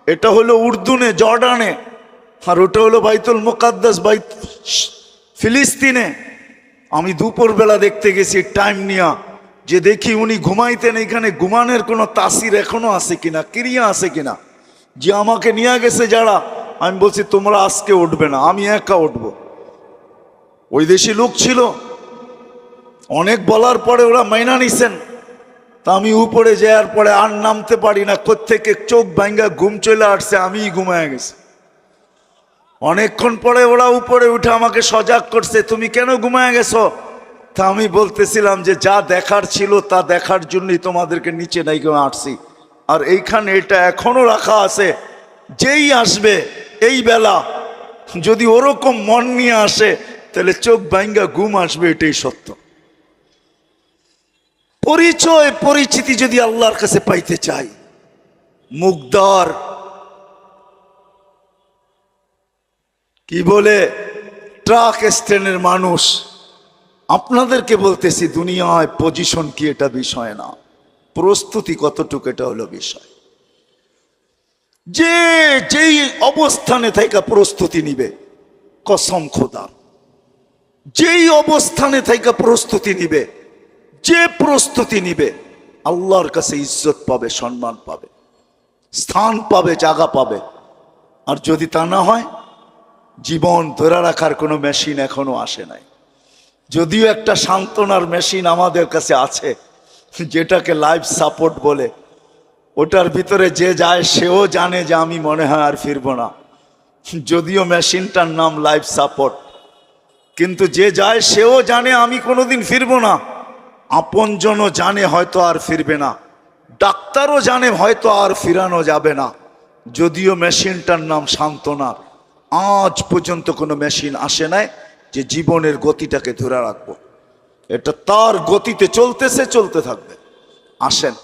এটা হলো উর্দুনে, জর্ডানে, আর ওটা হলো বাইতুল মুকাদ্দাস, ফিলিস্তিনে। আমি দুপুরবেলা দেখতে গেছি টাইম নিয়া, যে দেখি উনি ঘুমাইতেন, এখানে ঘুমানোর কোনো তাসির এখনো আছে কিনা, ক্রিয়া আছে কিনা। যে আমাকে নিয়ে গেছে যারা, আমি বলছি তোমরা আজকে উঠবে না, আমি একা উঠবো। ওই দেশি লোক ছিল, অনেক বলার পরে ওরা মাইনা নিছেন। তা আমি উপরে যাওয়ার পরে আর নামতে পারি না, কোত্থেকে চোখ ভাঙ্গা ঘুম চলে আসছে, আমিই ঘুমায় গেছি। অনেকক্ষণ পরে ওরা উপরে উঠে আমাকে সজাগ করছে, তুমি কেন ঘুমায় গেছো? তা আমি বলতেছিলাম যে যা দেখার ছিল তা দেখার জন্যই তোমাদেরকে নিচে নাই আসছি। আর এইখানে এটা এখনো রাখা আছে, যেই আসবে এই বেলা যদি ওরকম মন নিয়ে আসে, তাহলে চোখ ভাঙ্গা ঘুম আসবে, এটাই সত্য। পরিচয় পরিচিতি যদি আল্লাহর কাছে পাইতে চাই, মুগদার কি বলে ট্রাক স্ট্যান্ডের মানুষ, আপনাদেরকে বলতেছি দুনিয়ায় পজিশন কি এটা বিষয় না, প্রস্তুতি কতটুকু এটা হলো বিষয়। যে যেই অবস্থানে থেকে প্রস্তুতি নিবে, কসম খোদা, যেই অবস্থানে থেকে প্রস্তুতি নিবে, যে প্রস্তুতি নিবে, আল্লাহর কাছে ইজ্জত পাবে, সম্মান পাবে। স্থান পাবে, জায়গা পাবে। আর যদি তা না হয়, জীবন ধরে রাখার কোনো মেশিন এখনো আসে নাই। যদিও একটা সান্ত্বনার মেশিন আমাদের কাছে আছে, যেটাকে লাইফ সাপোর্ট বলে। ওটার ভিতরে যে যায় সেও জানে যে আমি মনে হয় আর ফিরবো না, যদিও মেশিনটার নাম লাইফ সাপোর্ট। কিন্তু যে যায় সেও জানে আমি কোনোদিন ফিরবো না। আপনজনও জানে হয়তো আর ফিরবে না, ডাক্তারও জানে হয়তো আর ফিরানো যাবে না, যদিও মেশিনটার নাম সান্ত্বনা। আজ পর্যন্ত কোনো মেশিন আসে নাই যে জীবনের গতিটাকে ধরে রাখবো। এটা তার গতিতে চলতেছে, চলতে থাকবে। আসেন,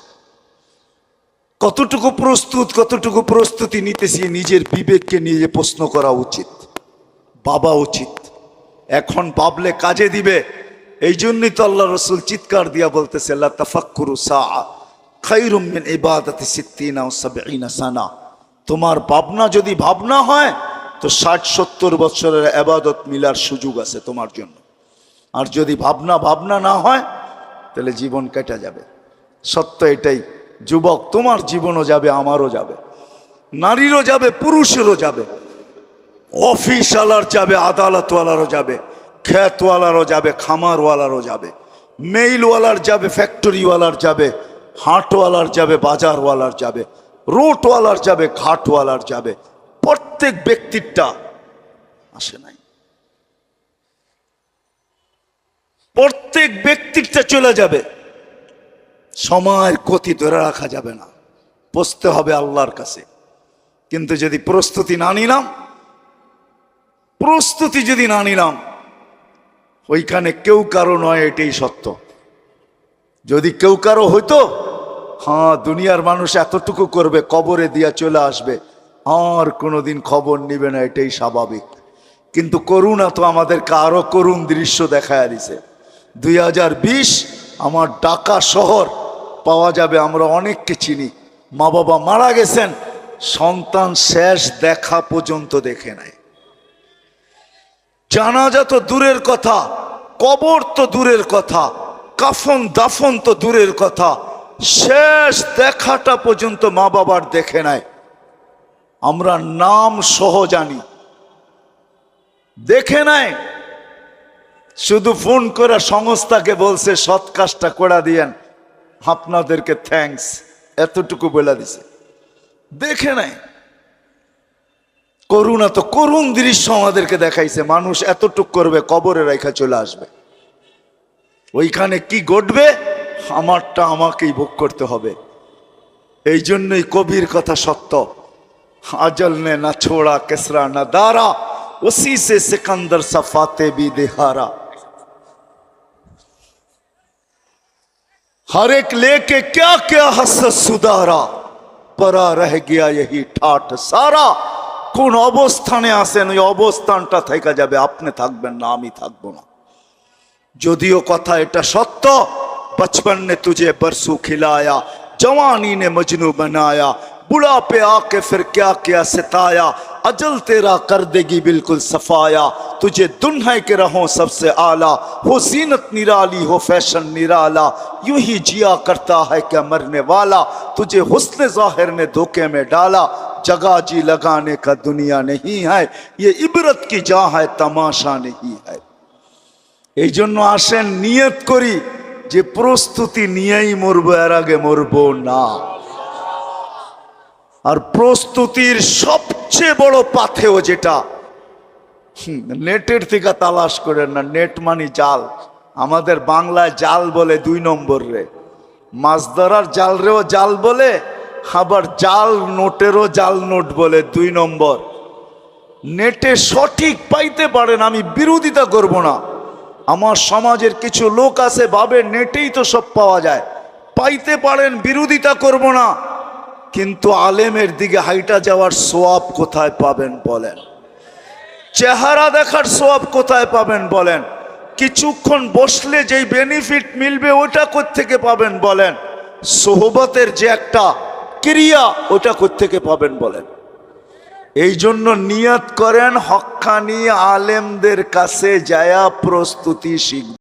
কতটুকু প্রস্তুত, কতটুকু প্রস্তুতি নিতেছি নিজের বিবেককে নিয়ে প্রশ্ন করা উচিত, ভাবা উচিত। এখন ভাবলে কাজে দিবে। এই জন্যই তো আল্লাহ রসুল চিৎকার দিয়া বলতেছে, লা তাফাক্কুরু সাআ খায়রুম মিন ইবাদাতি সিত্তিনা ওয়া সাবঈনা সানা। তোমার ভাবনা যদি ভাবনা হয় তো 60-70 বছরের ইবাদত মিলার সুযোগ আছে তোমার জন্য। আর যদি ভাবনা না হয় তাহলে জীবন কেটে যাবে। সত্য এটাই। যুবক, তোমার জীবনও যাবে, আমারও যাবে, নারীরও যাবে, পুরুষেরও যাবে, অফিসওয়ালার যাবে, আদালতওয়ালারও যাবে, ক্ষেতওয়ালারও যাবে, খামারওয়ালারও যাবে, মেইলওয়ালার যাবে, ফ্যাক্টরিওয়ালার যাবে, হাটওয়ালার যাবে, বাজারওয়ালার যাবে, রোডওয়ালার যাবে, ঘাটওয়ালার যাবে। প্রত্যেক ব্যক্তিরটা আসে নাই, প্রত্যেক ব্যক্তিরটা চলে যাবে। সময়ের গতি ধরে রাখা যাবে না, পৌঁছতে হবে আল্লাহর কাছে। কিন্তু যদি প্রস্তুতি না নিলাম, ওইখানে কেউ কারো নয়, এটাই সত্য। যদি কেউ কারো হইতো, হ্যাঁ, দুনিয়ার মানুষ এতটুকু করবে, কবরে দিয়া চলে আসবে, আর কোনোদিন খবর নিবে না, এটাই স্বাভাবিক। কিন্তু করুণা তো আমাদেরকে আরো করুণ দৃশ্য দেখায় দিছে। 2020 আমার ঢাকা শহর পাওয়া যাবে, আমরা অনেককে চিনি, মা বাবা মারা গেছেন, সন্তান শেষ দেখা পর্যন্ত দেখে নাই। জানাজা তো দূরের কথা, কবর তো দূরের কথা, কাফন দাফন তো দূরের কথা, শেষ দেখাটা পর্যন্ত মা বাবার দেখে নাই। আমরা নাম সহ জানি, দেখে নাই। শুধু ফোন করে সংস্থাকে বলছে সৎ কাজটা করে দিয়েন, আপনাদেরকে থ্যাঙ্কস, এতটুকু বলে দিছে, দেখে নাই। করুণা তো করুণ দৃশ্য আমাদেরকে দেখাইছে। মানুষ এতটুক করবে, কবরে রেখা চলে আসবে। ওইখানে কি ঘটবে আমারটা আমাকেই ভোগ করতে হবে। এই জন্যই কবির কথা সত্য, আজল নে না ছোড়া কেসরা না দারা, উসি সে সিকন্দর সফাতে বি দেহারা। हर एक लेके क्या क्या हसरत सुधारा, परा रह गया यही ठाठ सारा। কোন অবস্থানে আছেন ওই অবস্থানটা থেকে যাবে, আপনি থাকবেন না, আমি থাকবো না। যদিও কথা এটা সত্য, बचपन ने तुझे बरसू खिलाया, जवानी ने मजनू बनाया, बुढ़ापे आके फिर क्या क्या सताया, अजल तेरा कर देगी बिल्कुल सफाया, तुझे दुन्हा के रहो सबसे आला, हो जीनत निराली हो फैशन निराला, यूं ही जिया करता है क्या मरने वाला, तुझे हुस्न जाहिर ने धोखे में डाला, जगह जी लगाने का दुनिया नहीं है, ये इबरत की जा है तमाशा नहीं है। এই জন্য আসেন নিয়ত করি যে প্রস্তুতি নিয়েই মরবো, এর আগে মরবো না। আর প্রস্তুতির সবচেয়ে বড় পাথেয় যেটা, নেটের থেকে তালাশ করেন না, নেট মানে জাল। আমাদের বাংলায় জাল বলে 2 নম্বর রে, মাছ ধরার জাল রেও জাল বলে, আবার জাল নোটেরও জাল নোট বলে 2 নম্বর। নেটে সঠিক পাইতে পারেন, আমি বিরোধিতা করব না। আমার সমাজের কিছু লোক আছে ভাবে নেটেই তো সব পাওয়া যায়, পাইতে পারেন, বিরোধিতা করব না। কিন্তু আলেমের দিকে হাইটা যাওয়ার সোয়াব কোথায় পাবেন বলেন? চেহারা দেখার সোয়াব কোথায় পাবেন বলেন? কিছুক্ষণ বসলে যেই বেনিফিট মিলবে ওটা কোত্থেকে পাবেন বলেন? সোহবতের যে একটা ক্রিয়া ওটা কোত্থেকে পাবেন বলেন? এই জন্য নিয়ত করেন হক্কানি আলেমদের কাছে যায়া প্রস্তুতি শিখবেন।